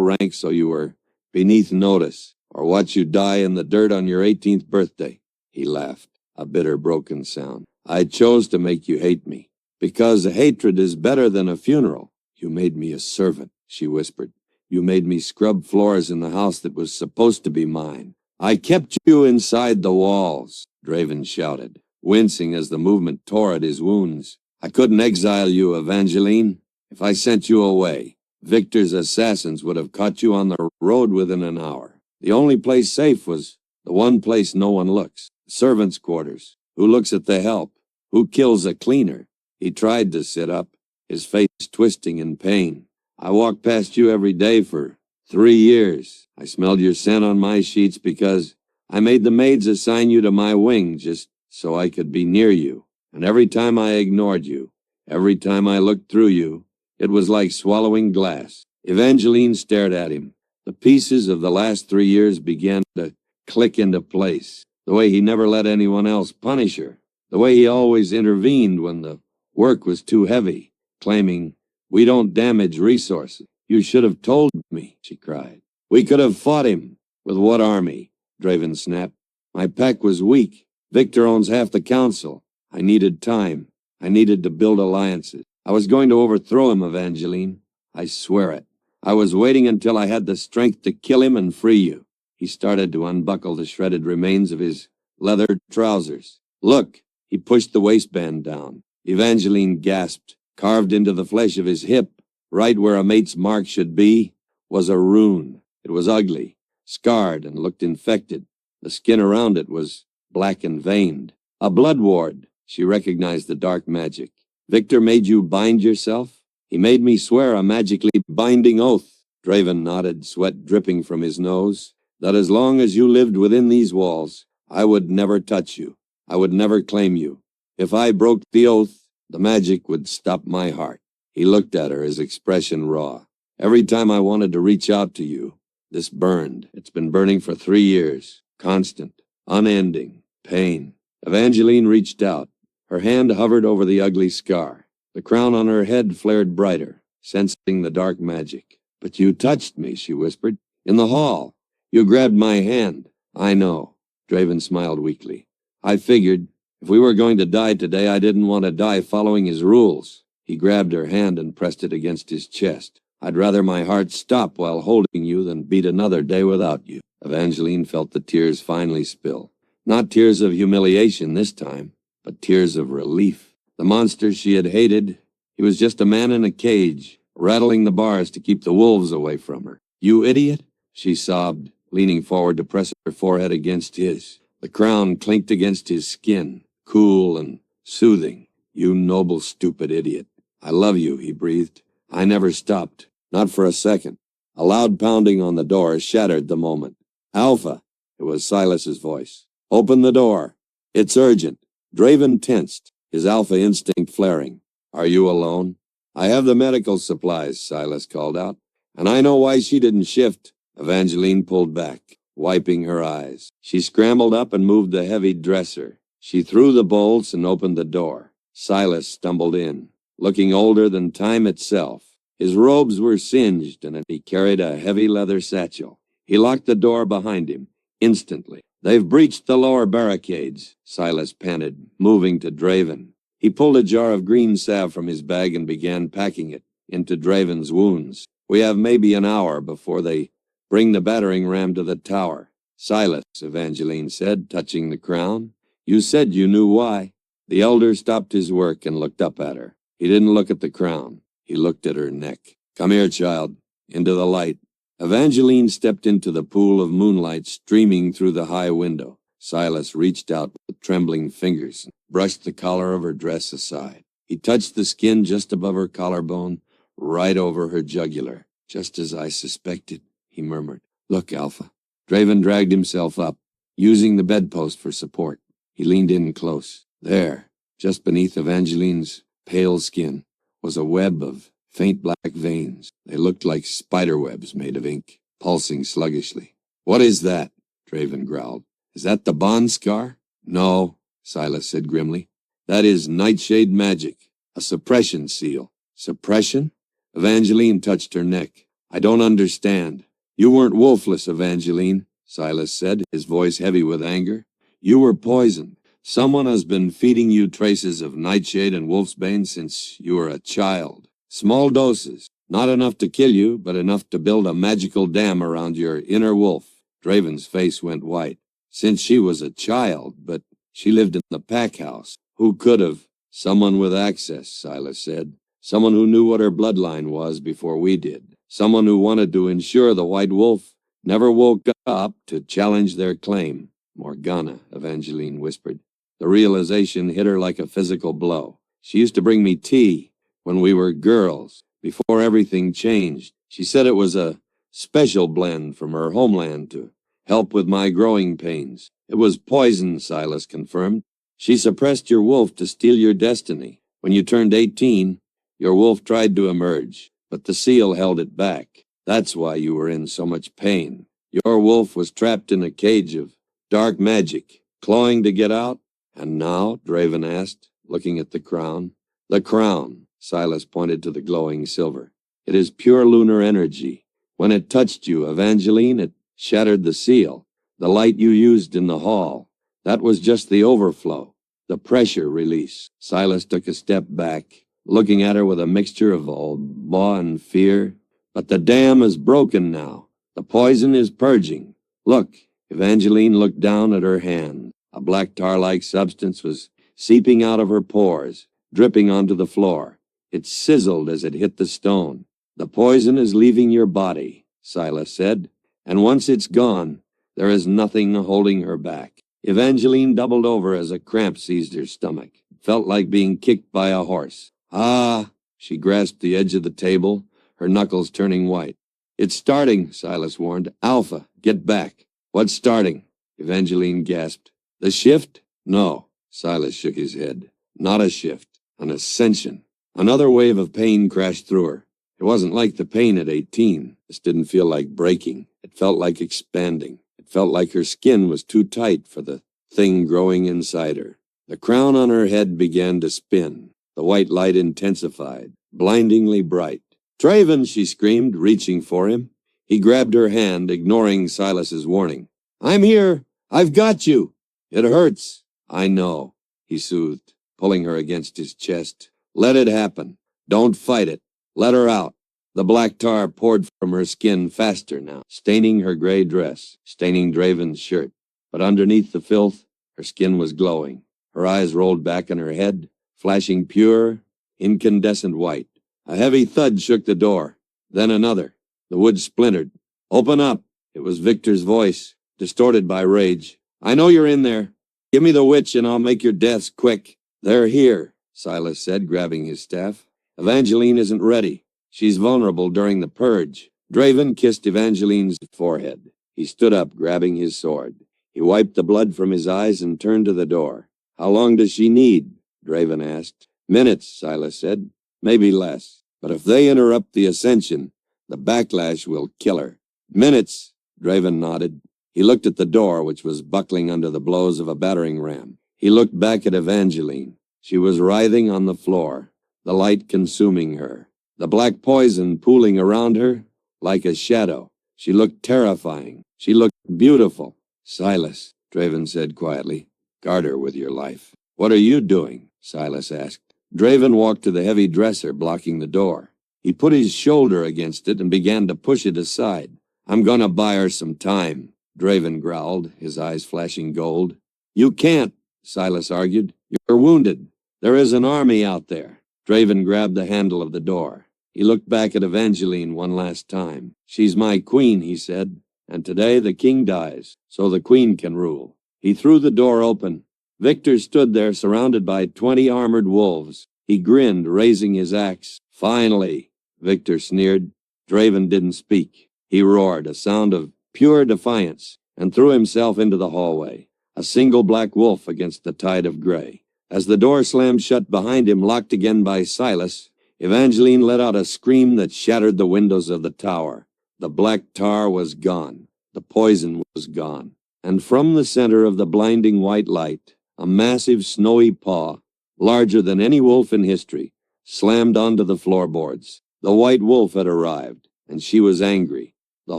rank so you were beneath notice, or watch you die in the dirt on your 18th birthday. He laughed, a bitter, broken sound. I chose to make you hate me, because hatred is better than a funeral. You made me a servant, she whispered. You made me scrub floors in the house that was supposed to be mine. I kept you inside the walls, Draven shouted, wincing as the movement tore at his wounds. I couldn't exile you, Evangeline. If I sent you away, Victor's assassins would have caught you on the road within an hour. The only place safe was the one place no one looks, servants' quarters. Who looks at the help? Who kills a cleaner? He tried to sit up, his face twisting in pain. I walked past you every day for 3 years. I smelled your scent on my sheets because I made the maids assign you to my wing just so I could be near you. And every time I ignored you, every time I looked through you, it was like swallowing glass. Evangeline stared at him. The pieces of the last 3 years began to click into place. The way he never let anyone else punish her. The way he always intervened when the work was too heavy, claiming, "We don't damage resources." You should have told me, she cried. We could have fought him. With what army? Draven snapped. My pack was weak. Victor owns half the council. I needed time. I needed to build alliances. I was going to overthrow him, Evangeline. I swear it. I was waiting until I had the strength to kill him and free you. He started to unbuckle the shredded remains of his leather trousers. Look, he pushed the waistband down. Evangeline gasped. Carved into the flesh of his hip, right where a mate's mark should be, was a rune. It was ugly, scarred, and looked infected. The skin around it was black and veined. A blood ward. She recognized the dark magic. Victor made you bind yourself? He made me swear a magically binding oath. Draven nodded, sweat dripping from his nose. That as long as you lived within these walls, I would never touch you. I would never claim you. If I broke the oath, the magic would stop my heart. He looked at her, his expression raw. Every time I wanted to reach out to you, this burned. It's been burning for 3 years. Constant, unending, pain. Evangeline reached out. Her hand hovered over the ugly scar. The crown on her head flared brighter, sensing the dark magic. But you touched me, she whispered. In the hall. You grabbed my hand. I know. Draven smiled weakly. I figured, if we were going to die today, I didn't want to die following his rules. He grabbed her hand and pressed it against his chest. I'd rather my heart stop while holding you than beat another day without you. Evangeline felt the tears finally spill. Not tears of humiliation this time, but tears of relief. The monster she had hated, he was just a man in a cage, rattling the bars to keep the wolves away from her. You idiot, she sobbed, leaning forward to press her forehead against his. The crown clinked against his skin, cool and soothing. You noble, stupid idiot. I love you, he breathed. I never stopped, not for a second. A loud pounding on the door shattered the moment. Alpha, it was Silas's voice. Open the door. It's urgent. Draven tensed, his alpha instinct flaring. Are you alone? I have the medical supplies, Silas called out. And I know why she didn't shift. Evangeline pulled back, wiping her eyes. She scrambled up and moved the heavy dresser. She threw the bolts and opened the door. Silas stumbled in, looking older than time itself. His robes were singed, and he carried a heavy leather satchel. He locked the door behind him, instantly. They've breached the lower barricades, Silas panted, moving to Draven. He pulled a jar of green salve from his bag and began packing it into Draven's wounds. We have maybe an hour before they bring the battering ram to the tower. Silas, Evangeline said, touching the crown. You said you knew why. The elder stopped his work and looked up at her. He didn't look at the crown. He looked at her neck. Come here, child. Into the light. Evangeline stepped into the pool of moonlight streaming through the high window. Silas reached out with trembling fingers and brushed the collar of her dress aside. He touched the skin just above her collarbone, right over her jugular. Just as I suspected, he murmured. Look, Alpha. Draven dragged himself up, using the bedpost for support. He leaned in close. There, just beneath Evangeline's pale skin, was a web of faint black veins. They looked like spider webs made of ink. pulsing sluggishly. What is that? Draven growled. Is that the bond scar? No, Silas said grimly. That is nightshade magic, a suppression seal. Suppression? Evangeline touched her neck. I don't understand. You weren't wolfless, Evangeline, Silas said, his voice heavy with anger. You were poisoned. Someone has been feeding you traces of nightshade and wolfsbane since you were a child. Small doses, not enough to kill you, but enough to build a magical dam around your inner wolf. Draven's face went white. Since she was a child, but she lived in the pack house. Who could have? Someone with access, Silas said. Someone who knew what her bloodline was before we did. Someone who wanted to ensure the White Wolf never woke up to challenge their claim. Morgana, Evangeline whispered. The realization hit her like a physical blow. She used to bring me tea when we were girls, before everything changed. She said it was a special blend from her homeland to help with my growing pains. It was poison, Silas confirmed. She suppressed your wolf to steal your destiny. When you turned 18, your wolf tried to emerge, but the seal held it back. That's why you were in so much pain. Your wolf was trapped in a cage of dark magic, clawing to get out. And now, Draven asked, looking at the crown. The crown, Silas pointed to the glowing silver. It is pure lunar energy. When it touched you, Evangeline, it shattered the seal. The light you used in the hall, that was just the overflow, the pressure release. Silas took a step back, looking at her with a mixture of awe and fear. But the dam is broken now. The poison is purging. Look, Evangeline looked down at her hand. A black tar-like substance was seeping out of her pores, dripping onto the floor. It sizzled as it hit the stone. The poison is leaving your body, Silas said, and once it's gone, there is nothing holding her back. Evangeline doubled over as a cramp seized her stomach. It felt like being kicked by a horse. Ah! She grasped the edge of the table, her knuckles turning white. It's starting, Silas warned. Alpha, get back. What's starting? Evangeline gasped. The shift? No. Silas shook his head. Not a shift. An ascension. Another wave of pain crashed through her. It wasn't like the pain at 18. This didn't feel like breaking. It felt like expanding. It felt like her skin was too tight for the thing growing inside her. The crown on her head began to spin. The white light intensified, blindingly bright. Draven, she screamed, reaching for him. He grabbed her hand, ignoring Silas's warning. I'm here. I've got you. It hurts. I know, he soothed, pulling her against his chest. Let it happen. Don't fight it. Let her out. The black tar poured from her skin faster now, staining her gray dress, staining Draven's shirt. But underneath the filth, her skin was glowing. Her eyes rolled back in her head, flashing pure, incandescent white. A heavy thud shook the door. Then another. The wood splintered. Open up. It was Victor's voice, distorted by rage. I know you're in there. Give me the witch and I'll make your deaths quick. They're here, Silas said, grabbing his staff. Evangeline isn't ready. She's vulnerable during the purge. Draven kissed Evangeline's forehead. He stood up, grabbing his sword. He wiped the blood from his eyes and turned to the door. How long does she need? Draven asked. Minutes, Silas said. Maybe less. But if they interrupt the ascension, the backlash will kill her. Minutes, Draven nodded. He looked at the door, which was buckling under the blows of a battering ram. He looked back at Evangeline. She was writhing on the floor, the light consuming her, the black poison pooling around her like a shadow. She looked terrifying. She looked beautiful. Silas, Draven said quietly, guard her with your life. What are you doing? Silas asked. Draven walked to the heavy dresser blocking the door. He put his shoulder against it and began to push it aside. I'm gonna buy her some time, Draven growled, his eyes flashing gold. You can't, Silas argued. You're wounded. There is an army out there. Draven grabbed the handle of the door. He looked back at Evangeline one last time. She's my queen, he said, and today the king dies, so the queen can rule. He threw the door open. Victor stood there surrounded by 20 armored wolves. He grinned, raising his axe. Finally, Victor sneered. Draven didn't speak. He roared, a sound of pure defiance, and threw himself into the hallway, a single black wolf against the tide of gray. As the door slammed shut behind him, locked again by Silas, Evangeline let out a scream that shattered the windows of the tower. The black tar was gone. The poison was gone. And from the center of the blinding white light, a massive snowy paw, larger than any wolf in history, slammed onto the floorboards. The white wolf had arrived, and she was angry. The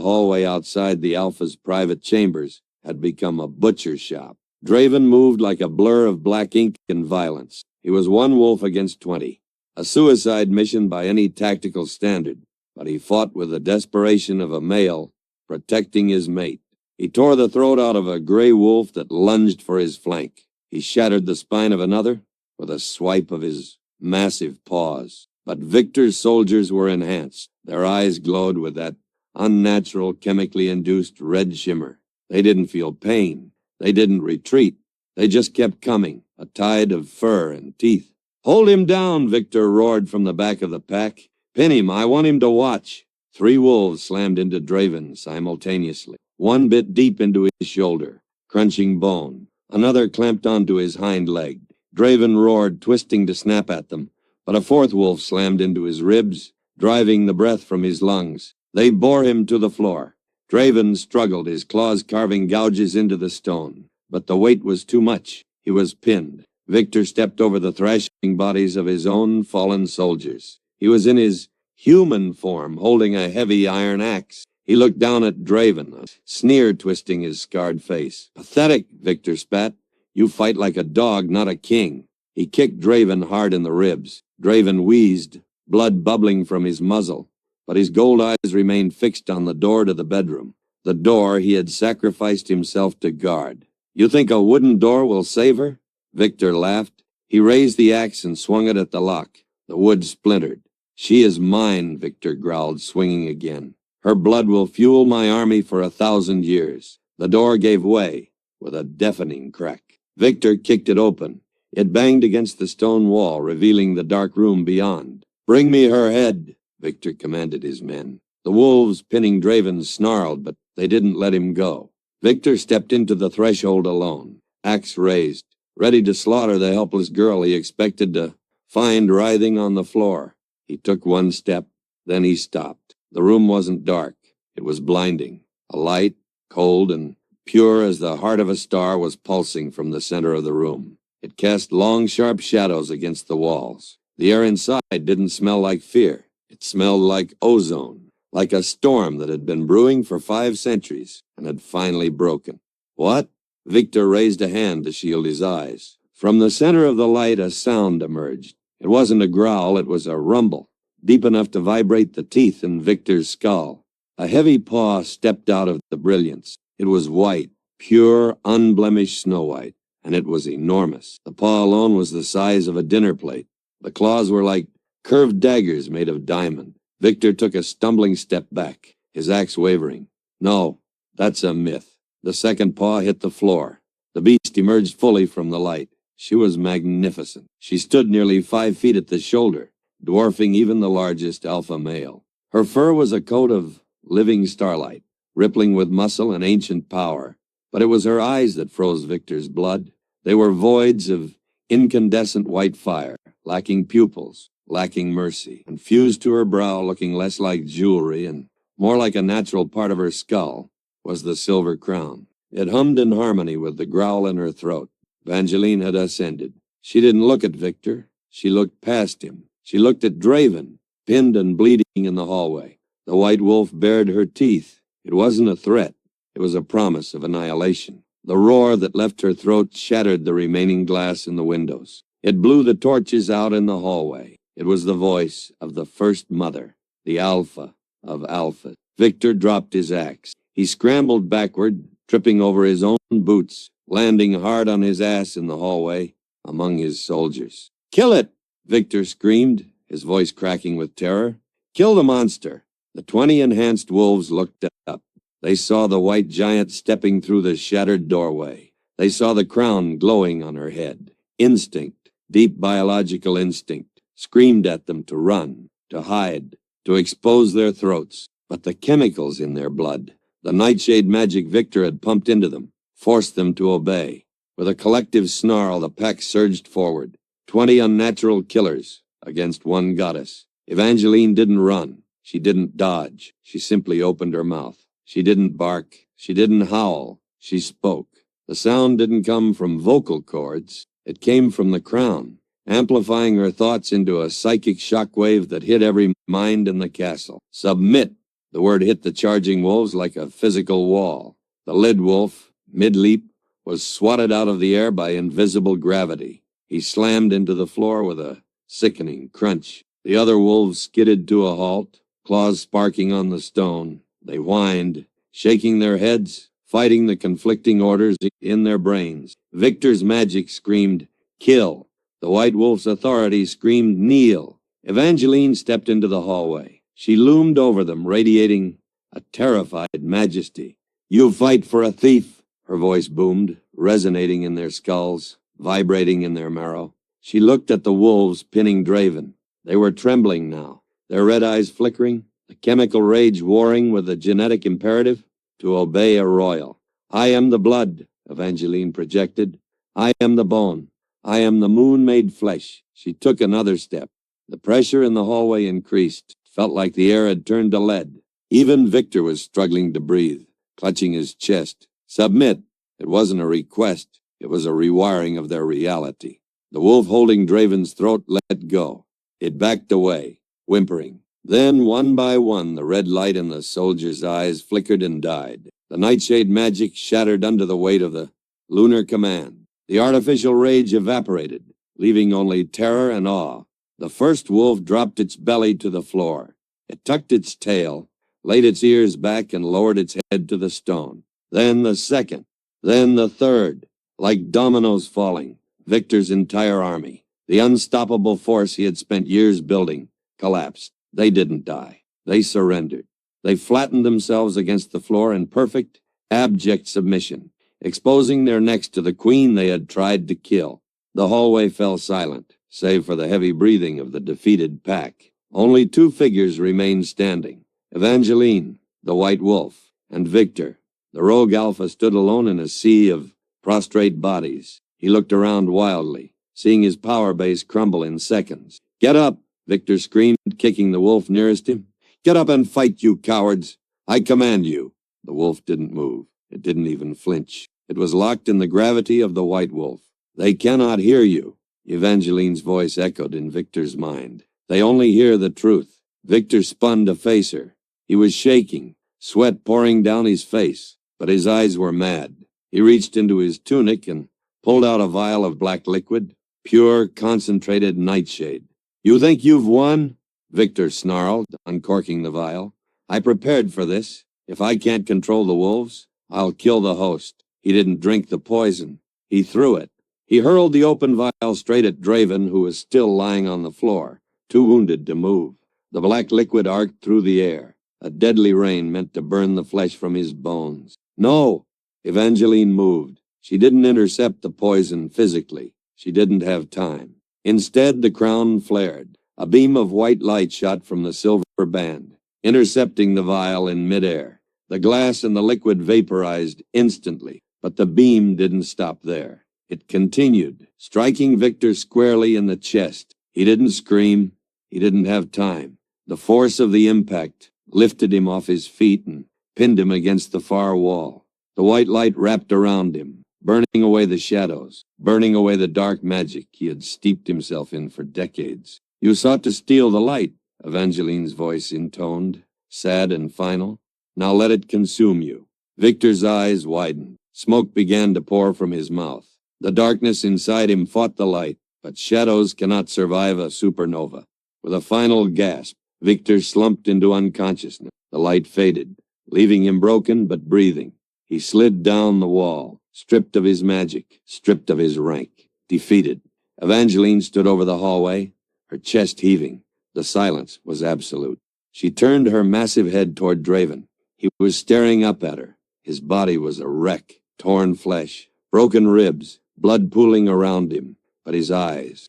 hallway outside the Alpha's private chambers had become a butcher shop. Draven moved like a blur of black ink and violence. He was one wolf against 20. A suicide mission by any tactical standard, but he fought with the desperation of a male protecting his mate. He tore the throat out of a gray wolf that lunged for his flank. He shattered the spine of another with a swipe of his massive paws. But Victor's soldiers were enhanced. Their eyes glowed with that unnatural, chemically induced red shimmer. They didn't feel pain. They didn't retreat. They just kept coming, a tide of fur and teeth. "Hold him down," Victor roared from the back of the pack. "Pin him. I want him to watch." 3 wolves slammed into Draven simultaneously. One bit deep into his shoulder, crunching bone. Another clamped onto his hind leg. Draven roared, twisting to snap at them, but a 4th wolf slammed into his ribs, driving the breath from his lungs. They bore him to the floor. Draven struggled, his claws carving gouges into the stone, but the weight was too much. He was pinned. Victor stepped over the thrashing bodies of his own fallen soldiers. He was in his human form, holding a heavy iron axe. He looked down at Draven, a sneer twisting his scarred face. "Pathetic," Victor spat. "You fight like a dog, not a king." He kicked Draven hard in the ribs. Draven wheezed, blood bubbling from his muzzle, but his gold eyes remained fixed on the door to the bedroom, the door he had sacrificed himself to guard. "You think a wooden door will save her?" Victor laughed. He raised the axe and swung it at the lock. The wood splintered. "She is mine," Victor growled, swinging again. "Her blood will fuel my army for 1,000 years." The door gave way with a deafening crack. Victor kicked it open. It banged against the stone wall, revealing the dark room beyond. "Bring me her head," Victor commanded his men. The wolves pinning Draven snarled, but they didn't let him go. Victor stepped into the threshold alone, axe raised, ready to slaughter the helpless girl he expected to find writhing on the floor. He took one step, then he stopped. The room wasn't dark. It was blinding. A light, cold and pure as the heart of a star, was pulsing from the center of the room. It cast long, sharp shadows against the walls. The air inside didn't smell like fear. It smelled like ozone, like a storm that had been brewing for 5 centuries and had finally broken. "What?" Victor raised a hand to shield his eyes. From the center of the light, a sound emerged. It wasn't a growl, it was a rumble, deep enough to vibrate the teeth in Victor's skull. A heavy paw stepped out of the brilliance. It was white, pure, unblemished snow white, and it was enormous. The paw alone was the size of a dinner plate. The claws were like curved daggers made of diamond. Victor took a stumbling step back, his axe wavering. "No, that's a myth." The second paw hit the floor. The beast emerged fully from the light. She was magnificent. She stood nearly 5 feet at the shoulder, dwarfing even the largest alpha male. Her fur was a coat of living starlight, rippling with muscle and ancient power. But it was her eyes that froze Victor's blood. They were voids of incandescent white fire, lacking pupils, lacking mercy, and fused to her brow, looking less like jewelry and more like a natural part of her skull, was the silver crown. It hummed in harmony with the growl in her throat. Evangeline had ascended. She didn't look at Victor. She looked past him. She looked at Draven, pinned and bleeding in the hallway. The white wolf bared her teeth. It wasn't a threat. It was a promise of annihilation. The roar that left her throat shattered the remaining glass in the windows. It blew the torches out in the hallway. It was the voice of the first mother, the Alpha of Alphas. Victor dropped his axe. He scrambled backward, tripping over his own boots, landing hard on his ass in the hallway among his soldiers. "Kill it!" Victor screamed, his voice cracking with terror. "Kill the monster!" The 20 enhanced wolves looked up. They saw the white giant stepping through the shattered doorway. They saw the crown glowing on her head. Instinct, deep biological instinct, screamed at them to run, to hide, to expose their throats. But the chemicals in their blood, the nightshade magic Victor had pumped into them, forced them to obey. With a collective snarl, the pack surged forward. 20 unnatural killers against one goddess. Evangeline didn't run. She didn't dodge. She simply opened her mouth. She didn't bark. She didn't howl. She spoke. The sound didn't come from vocal cords. It came from the crown, amplifying her thoughts into a psychic shockwave that hit every mind in the castle. Submit! The word hit the charging wolves like a physical wall. The lead wolf, mid-leap, was swatted out of the air by invisible gravity. He slammed into the floor with a sickening crunch. The other wolves skidded to a halt, claws sparking on the stone. They whined, shaking their heads, fighting the conflicting orders in their brains. Victor's magic screamed, "Kill." The white wolf's authority screamed, "Kneel." Evangeline stepped into the hallway. She loomed over them, radiating a terrified majesty. "You fight for a thief," her voice boomed, resonating in their skulls, vibrating in their marrow. She looked at the wolves pinning Draven. They were trembling now, their red eyes flickering, the chemical rage warring with the genetic imperative to obey a royal. "I am the blood," Evangeline projected. "I am the bone. I am the moon made flesh." She took another step. The pressure in the hallway increased. It felt like the air had turned to lead. Even Victor was struggling to breathe, clutching his chest. Submit. It wasn't a request. It was a rewiring of their reality. The wolf holding Draven's throat let go. It backed away, whimpering. Then, one by one, the red light in the soldier's eyes flickered and died. The nightshade magic shattered under the weight of the lunar command. The artificial rage evaporated, leaving only terror and awe. The first wolf dropped its belly to the floor. It tucked its tail, laid its ears back, and lowered its head to the stone. Then the second. Then the third. Like dominoes falling, Victor's entire army, the unstoppable force he had spent years building, collapsed. They didn't die. They surrendered. They flattened themselves against the floor in perfect, abject submission, exposing their necks to the queen they had tried to kill. The hallway fell silent, save for the heavy breathing of the defeated pack. Only two figures remained standing: Evangeline, the white wolf, and Victor. The rogue alpha stood alone in a sea of prostrate bodies. He looked around wildly, seeing his power base crumble in seconds. "Get up!" Victor screamed, kicking the wolf nearest him. "Get up and fight, you cowards! I command you!" The wolf didn't move. It didn't even flinch. It was locked in the gravity of the white wolf. "They cannot hear you," Evangeline's voice echoed in Victor's mind. "They only hear the truth." Victor spun to face her. He was shaking, sweat pouring down his face, but his eyes were mad. He reached into his tunic and pulled out a vial of black liquid, pure, concentrated nightshade. "You think you've won?" Victor snarled, uncorking the vial. "I prepared for this. If I can't control the wolves, I'll kill the host." He didn't drink the poison. He threw it. He hurled the open vial straight at Draven, who was still lying on the floor, too wounded to move. The black liquid arced through the air, a deadly rain meant to burn the flesh from his bones. "No!" Evangeline moved. She didn't intercept the poison physically. She didn't have time. Instead, the crown flared. A beam of white light shot from the silver band, intercepting the vial in midair. The glass and the liquid vaporized instantly, but the beam didn't stop there. It continued, striking Victor squarely in the chest. He didn't scream. He didn't have time. The force of the impact lifted him off his feet and pinned him against the far wall. The white light wrapped around him, burning away the shadows, burning away the dark magic he had steeped himself in for decades. "You sought to steal the light," Evangeline's voice intoned, sad and final. "Now let it consume you." Victor's eyes widened. Smoke began to pour from his mouth. The darkness inside him fought the light, but shadows cannot survive a supernova. With a final gasp, Victor slumped into unconsciousness. The light faded, leaving him broken but breathing. He slid down the wall, stripped of his magic, stripped of his rank, defeated. Evangeline stood over the hallway, her chest heaving. The silence was absolute. She turned her massive head toward Draven. He was staring up at her. His body was a wreck, torn flesh, broken ribs, blood pooling around him. But his eyes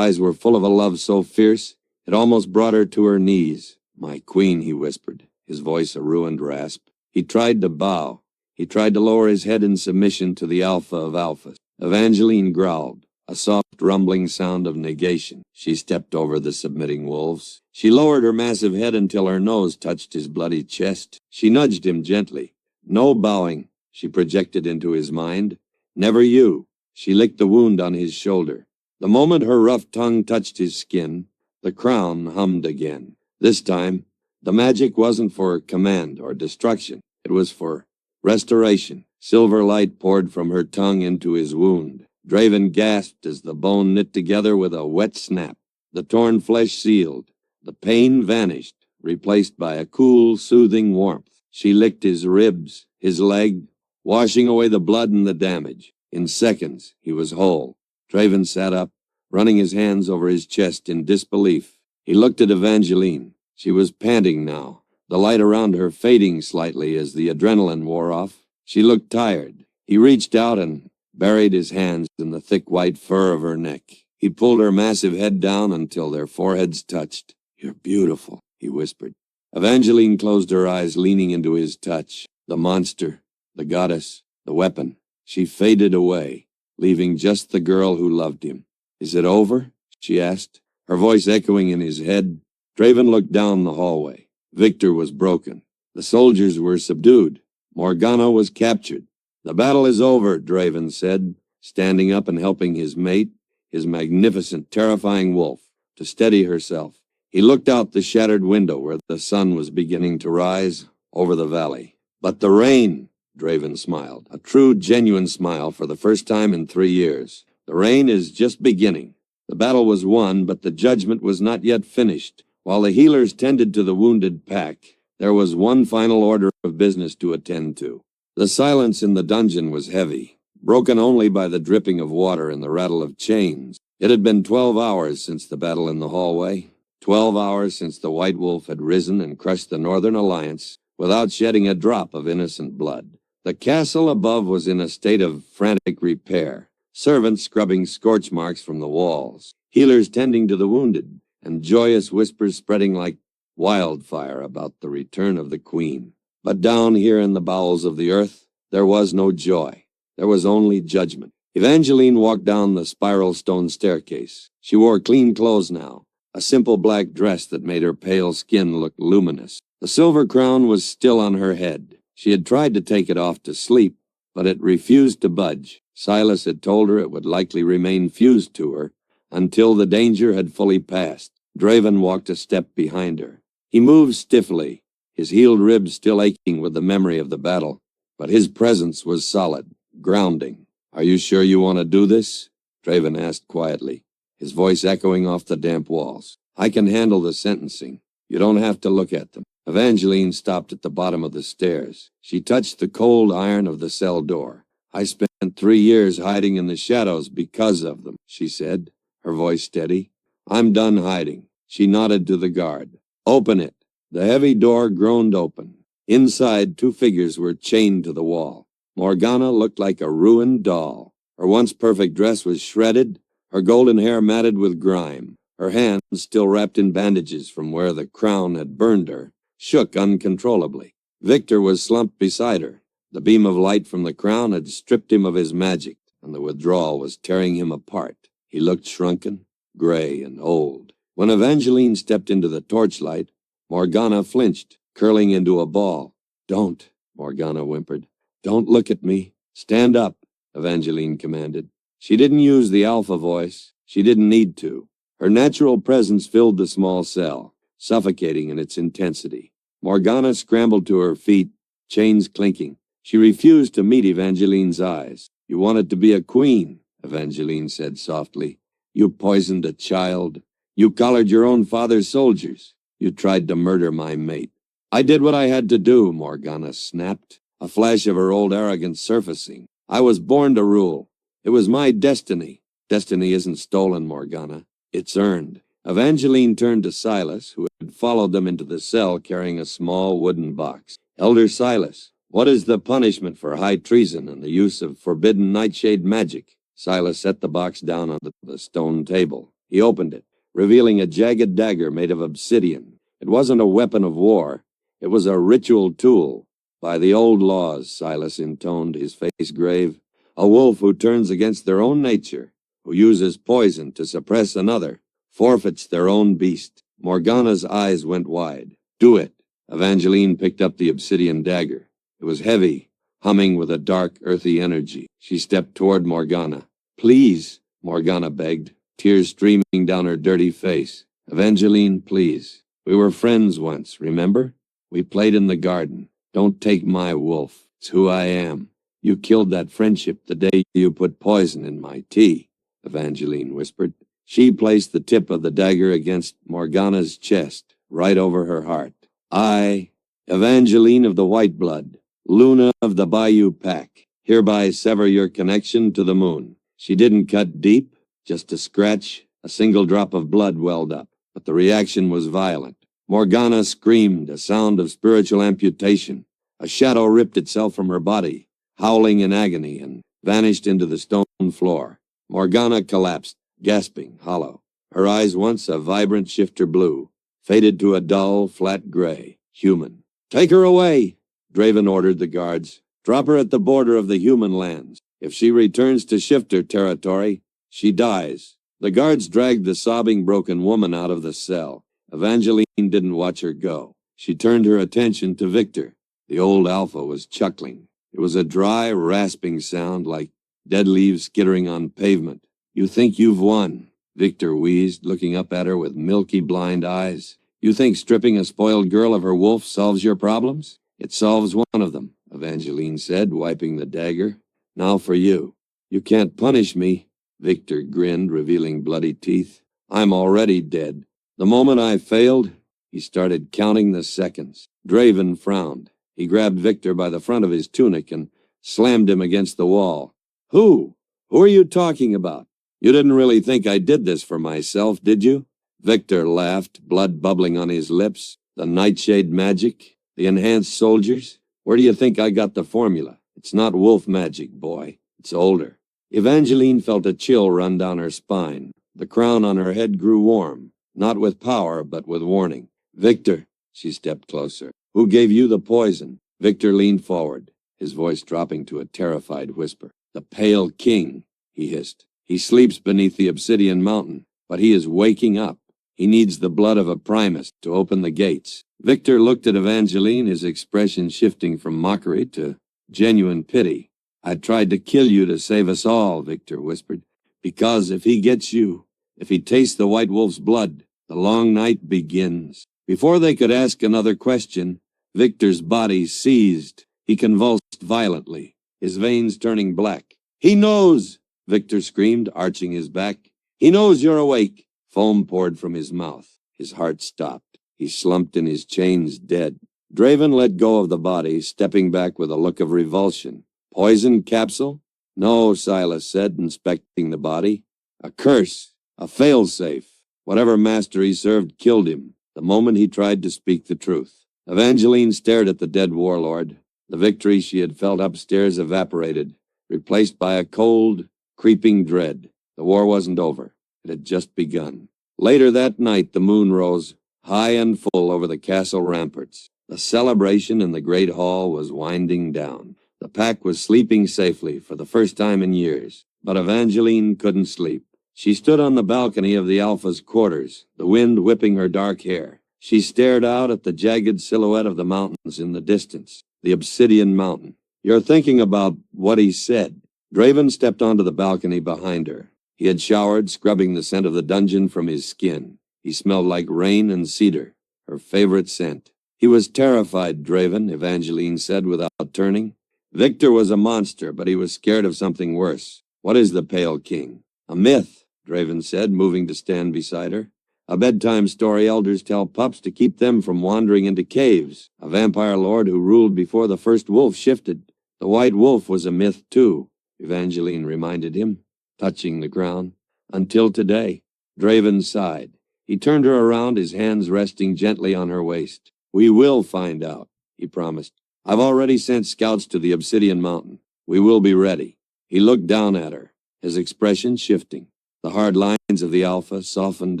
were full of a love so fierce, it almost brought her to her knees. "My queen," he whispered, his voice a ruined rasp. He tried to bow. He tried to lower his head in submission to the alpha of alphas. Evangeline growled, a soft rumbling sound of negation. She stepped over the submitting wolves. She lowered her massive head until her nose touched his bloody chest. She nudged him gently. No bowing, she projected into his mind. Never you. She licked the wound on his shoulder. The moment her rough tongue touched his skin, the crown hummed again. This time, the magic wasn't for command or destruction. It was for restoration. Silver light poured from her tongue into his wound. Draven gasped as the bone knit together with a wet snap. The torn flesh sealed. The pain vanished, replaced by a cool, soothing warmth. She licked his ribs, his leg, washing away the blood and the damage. In seconds, he was whole. Draven sat up, running his hands over his chest in disbelief. He looked at Evangeline. She was panting now, the light around her fading slightly as the adrenaline wore off. She looked tired. He reached out and buried his hands in the thick white fur of her neck. He pulled her massive head down until their foreheads touched. "You're beautiful," he whispered. Evangeline closed her eyes, leaning into his touch. The monster, the goddess, the weapon. She faded away, leaving just the girl who loved him. "Is it over?" she asked, her voice echoing in his head. Draven looked down the hallway. Victor was broken. The soldiers were subdued. Morgana was captured. "The battle is over," Draven said, standing up and helping his mate, his magnificent, terrifying wolf, to steady herself. He looked out the shattered window where the sun was beginning to rise over the valley. "But the rain," Draven smiled, a true, genuine smile for the first time in 3 years. "The rain is just beginning." The battle was won, but the judgment was not yet finished. While the healers tended to the wounded pack, there was one final order of business to attend to. The silence in the dungeon was heavy, broken only by the dripping of water and the rattle of chains. It had been 12 hours since the battle in the hallway, 12 hours since the White Wolf had risen and crushed the Northern Alliance without shedding a drop of innocent blood. The castle above was in a state of frantic repair, servants scrubbing scorch marks from the walls, healers tending to the wounded, and joyous whispers spreading like wildfire about the return of the Queen. But down here in the bowels of the earth, there was no joy. There was only judgment. Evangeline walked down the spiral stone staircase. She wore clean clothes now, a simple black dress that made her pale skin look luminous. The silver crown was still on her head. She had tried to take it off to sleep, but it refused to budge. Silas had told her it would likely remain fused to her until the danger had fully passed. Draven walked a step behind her. He moved stiffly, his healed ribs still aching with the memory of the battle, but his presence was solid, grounding. "Are you sure you want to do this?" Draven asked quietly, his voice echoing off the damp walls. "I can handle the sentencing. You don't have to look at them." Evangeline stopped at the bottom of the stairs. She touched the cold iron of the cell door. "I spent 3 years hiding in the shadows because of them," she said, her voice steady. "I'm done hiding." She nodded to the guard. "Open it." The heavy door groaned open. Inside, 2 figures were chained to the wall. Morgana looked like a ruined doll. Her once perfect dress was shredded, her golden hair matted with grime. Her hands, still wrapped in bandages from where the crown had burned her, shook uncontrollably. Victor was slumped beside her. The beam of light from the crown had stripped him of his magic, and the withdrawal was tearing him apart. He looked shrunken, gray, and old. When Evangeline stepped into the torchlight, Morgana flinched, curling into a ball. "Don't," Morgana whimpered. "Don't look at me. Stand up," Evangeline commanded. She didn't use the alpha voice. She didn't need to. Her natural presence filled the small cell, suffocating in its intensity. Morgana scrambled to her feet, chains clinking. She refused to meet Evangeline's eyes. "You wanted to be a queen," Evangeline said softly. "You poisoned a child. You collared your own father's soldiers. You tried to murder my mate." "I did what I had to do," Morgana snapped, a flash of her old arrogance surfacing. "I was born to rule. It was my destiny." "Destiny isn't stolen, Morgana. It's earned." Evangeline turned to Silas, who had followed them into the cell carrying a small wooden box. "Elder Silas, what is the punishment for high treason and the use of forbidden nightshade magic?" Silas set the box down on the stone table. He opened it, revealing a jagged dagger made of obsidian. It wasn't a weapon of war. It was a ritual tool. "By the old laws," Silas intoned, his face grave. "A wolf who turns against their own nature, who uses poison to suppress another forfeits their own beast. Morgana's eyes went wide. Do it. Evangeline picked up the obsidian dagger. It was heavy, humming with a dark, earthy energy. She stepped toward Morgana. Please, Morgana begged, tears streaming down her dirty face. Evangeline, please. We were friends once, remember? We played in the garden. Don't take my wolf. It's who I am. You killed that friendship the day you put poison in my tea, Evangeline whispered. She placed the tip of the dagger against Morgana's chest, right over her heart. I, Evangeline of the White Blood, Luna of the Bayou Pack, hereby sever your connection to the moon. She didn't cut deep, just a scratch. A single drop of blood welled up, but the reaction was violent. Morgana screamed, a sound of spiritual amputation. A shadow ripped itself from her body, howling in agony, and vanished into the stone floor. Morgana collapsed, gasping, hollow. Her eyes, once a vibrant shifter blue, faded to a dull, flat gray. Human. Take her away, Draven ordered the guards. Drop her at the border of the human lands. If she returns to shifter territory, she dies. The guards dragged the sobbing, broken woman out of the cell. Evangeline didn't watch her go. She turned her attention to Victor. The old alpha was chuckling. It was a dry, rasping sound like dead leaves skittering on pavement. You think you've won, Victor wheezed, looking up at her with milky, blind eyes. You think stripping a spoiled girl of her wolf solves your problems? It solves one of them, Evangeline said, wiping the dagger. Now for you. You can't punish me, Victor grinned, revealing bloody teeth. I'm already dead. The moment I failed, he started counting the seconds. Draven frowned. He grabbed Victor by the front of his tunic and slammed him against the wall. Who? Who are you talking about? You didn't really think I did this for myself, did you? Victor laughed, blood bubbling on his lips. The nightshade magic? The enhanced soldiers? Where do you think I got the formula? It's not wolf magic, boy. It's older. Evangeline felt a chill run down her spine. The crown on her head grew warm, not with power, but with warning. Victor, she stepped closer. Who gave you the poison? Victor leaned forward, his voice dropping to a terrified whisper. The Pale King, he hissed. He sleeps beneath the obsidian mountain, but he is waking up. He needs the blood of a Primus to open the gates. Victor looked at Evangeline, his expression shifting from mockery to genuine pity. I tried to kill you to save us all, Victor whispered, because if he gets you, if he tastes the White Wolf's blood, the long night begins. Before they could ask another question, Victor's body seized. He convulsed violently, his veins turning black. He knows, Victor screamed, arching his back. He knows you're awake. Foam poured from his mouth. His heart stopped. He slumped in his chains, dead. Draven let go of the body, stepping back with a look of revulsion. Poison capsule? No, Silas said, inspecting the body. A curse. A failsafe. Whatever master he served killed him the moment he tried to speak the truth. Evangeline stared at the dead warlord. The victory she had felt upstairs evaporated, replaced by a cold, creeping dread. The war wasn't over. It had just begun. Later that night, the moon rose, high and full over the castle ramparts. The celebration in the great hall was winding down. The pack was sleeping safely for the first time in years, but Evangeline couldn't sleep. She stood on the balcony of the Alpha's quarters, the wind whipping her dark hair. She stared out at the jagged silhouette of the mountains in the distance, the obsidian mountain. You're thinking about what he said. Draven stepped onto the balcony behind her. He had showered, scrubbing the scent of the dungeon from his skin. He smelled like rain and cedar, her favorite scent. He was terrified, Draven, Evangeline said without turning. Victor was a monster, but he was scared of something worse. What is the Pale King? A myth, Draven said, moving to stand beside her. A bedtime story elders tell pups to keep them from wandering into caves. A vampire lord who ruled before the first wolf shifted. The White Wolf was a myth, too, Evangeline reminded him, touching the crown. Until today. Draven sighed. He turned her around, his hands resting gently on her waist. We will find out, he promised. I've already sent scouts to the Obsidian Mountain. We will be ready. He looked down at her, his expression shifting. The hard lines of the Alpha softened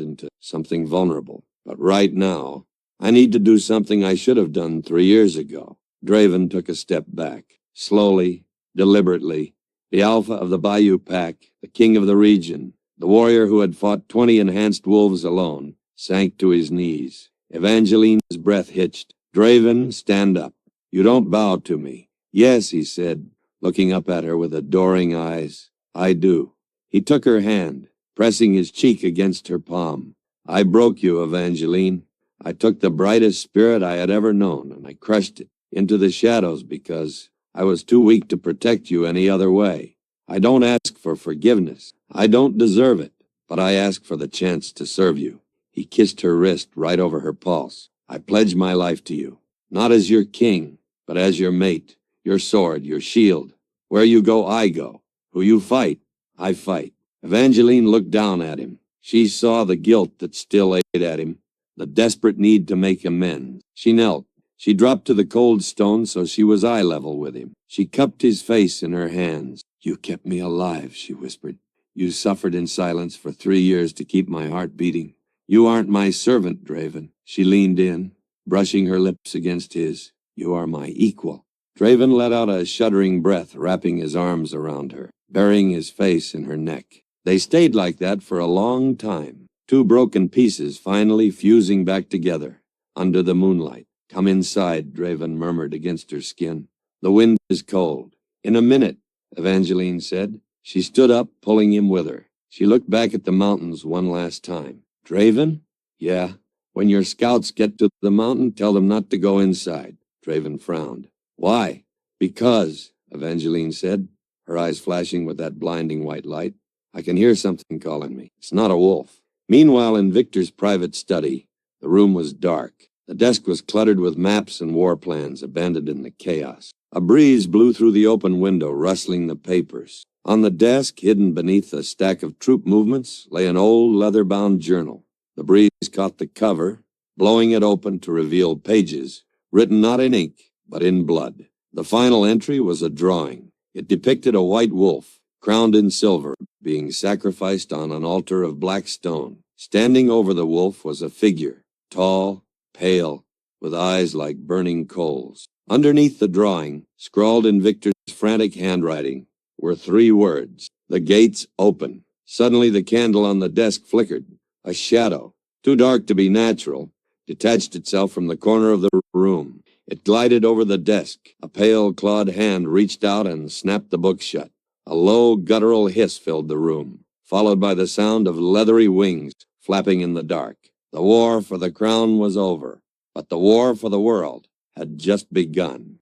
into something vulnerable. But right now, I need to do something I should have done 3 years ago. Draven took a step back. Slowly, deliberately, the Alpha of the Bayou Pack, the king of the region, The warrior who had fought 20 enhanced wolves alone sank to his knees. Evangeline's breath hitched. Draven, stand up. You don't bow to me. Yes, he said, looking up at her with adoring eyes. I do. He took her hand, pressing his cheek against her palm. I broke you, Evangeline. I took the brightest spirit I had ever known, and I crushed it into the shadows because I was too weak to protect you any other way. I don't ask for forgiveness. I don't deserve it, but I ask for the chance to serve you. He kissed her wrist right over her pulse. I pledge my life to you, not as your king, but as your mate, your sword, your shield. Where you go, I go. Who you fight, I fight. Evangeline looked down at him. She saw the guilt that still ate at him, the desperate need to make amends. She knelt. She dropped to the cold stone so she was eye level with him. She cupped his face in her hands. You kept me alive, she whispered. You suffered in silence for 3 years to keep my heart beating. You aren't my servant, Draven. She leaned in, brushing her lips against his. You are my equal. Draven let out a shuddering breath, wrapping his arms around her, burying his face in her neck. They stayed like that for a long time, two broken pieces finally fusing back together, under the moonlight. Come inside, Draven murmured against her skin. The wind is cold. In a minute, Evangeline said. She stood up, pulling him with her. She looked back at the mountains one last time. Draven? Yeah. When your scouts get to the mountain, tell them not to go inside. Draven frowned. Why? Because, Evangeline said, her eyes flashing with that blinding white light. I can hear something calling me. It's not a wolf. Meanwhile, in Victor's private study, the room was dark. The desk was cluttered with maps and war plans abandoned in the chaos. A breeze blew through the open window, rustling the papers. On the desk, hidden beneath a stack of troop movements, lay an old leather-bound journal. The breeze caught the cover, blowing it open to reveal pages, written not in ink, but in blood. The final entry was a drawing. It depicted a white wolf, crowned in silver, being sacrificed on an altar of black stone. Standing over the wolf was a figure, tall, pale, with eyes like burning coals. Underneath the drawing, scrawled in Victor's frantic handwriting, were 3 words. The gates open. Suddenly the candle on the desk flickered. A shadow, too dark to be natural, detached itself from the corner of the room. It glided over the desk. A pale, clawed hand reached out and snapped the book shut. A low, guttural hiss filled the room, followed by the sound of leathery wings flapping in the dark. The war for the crown was over, but the war for the world had just begun.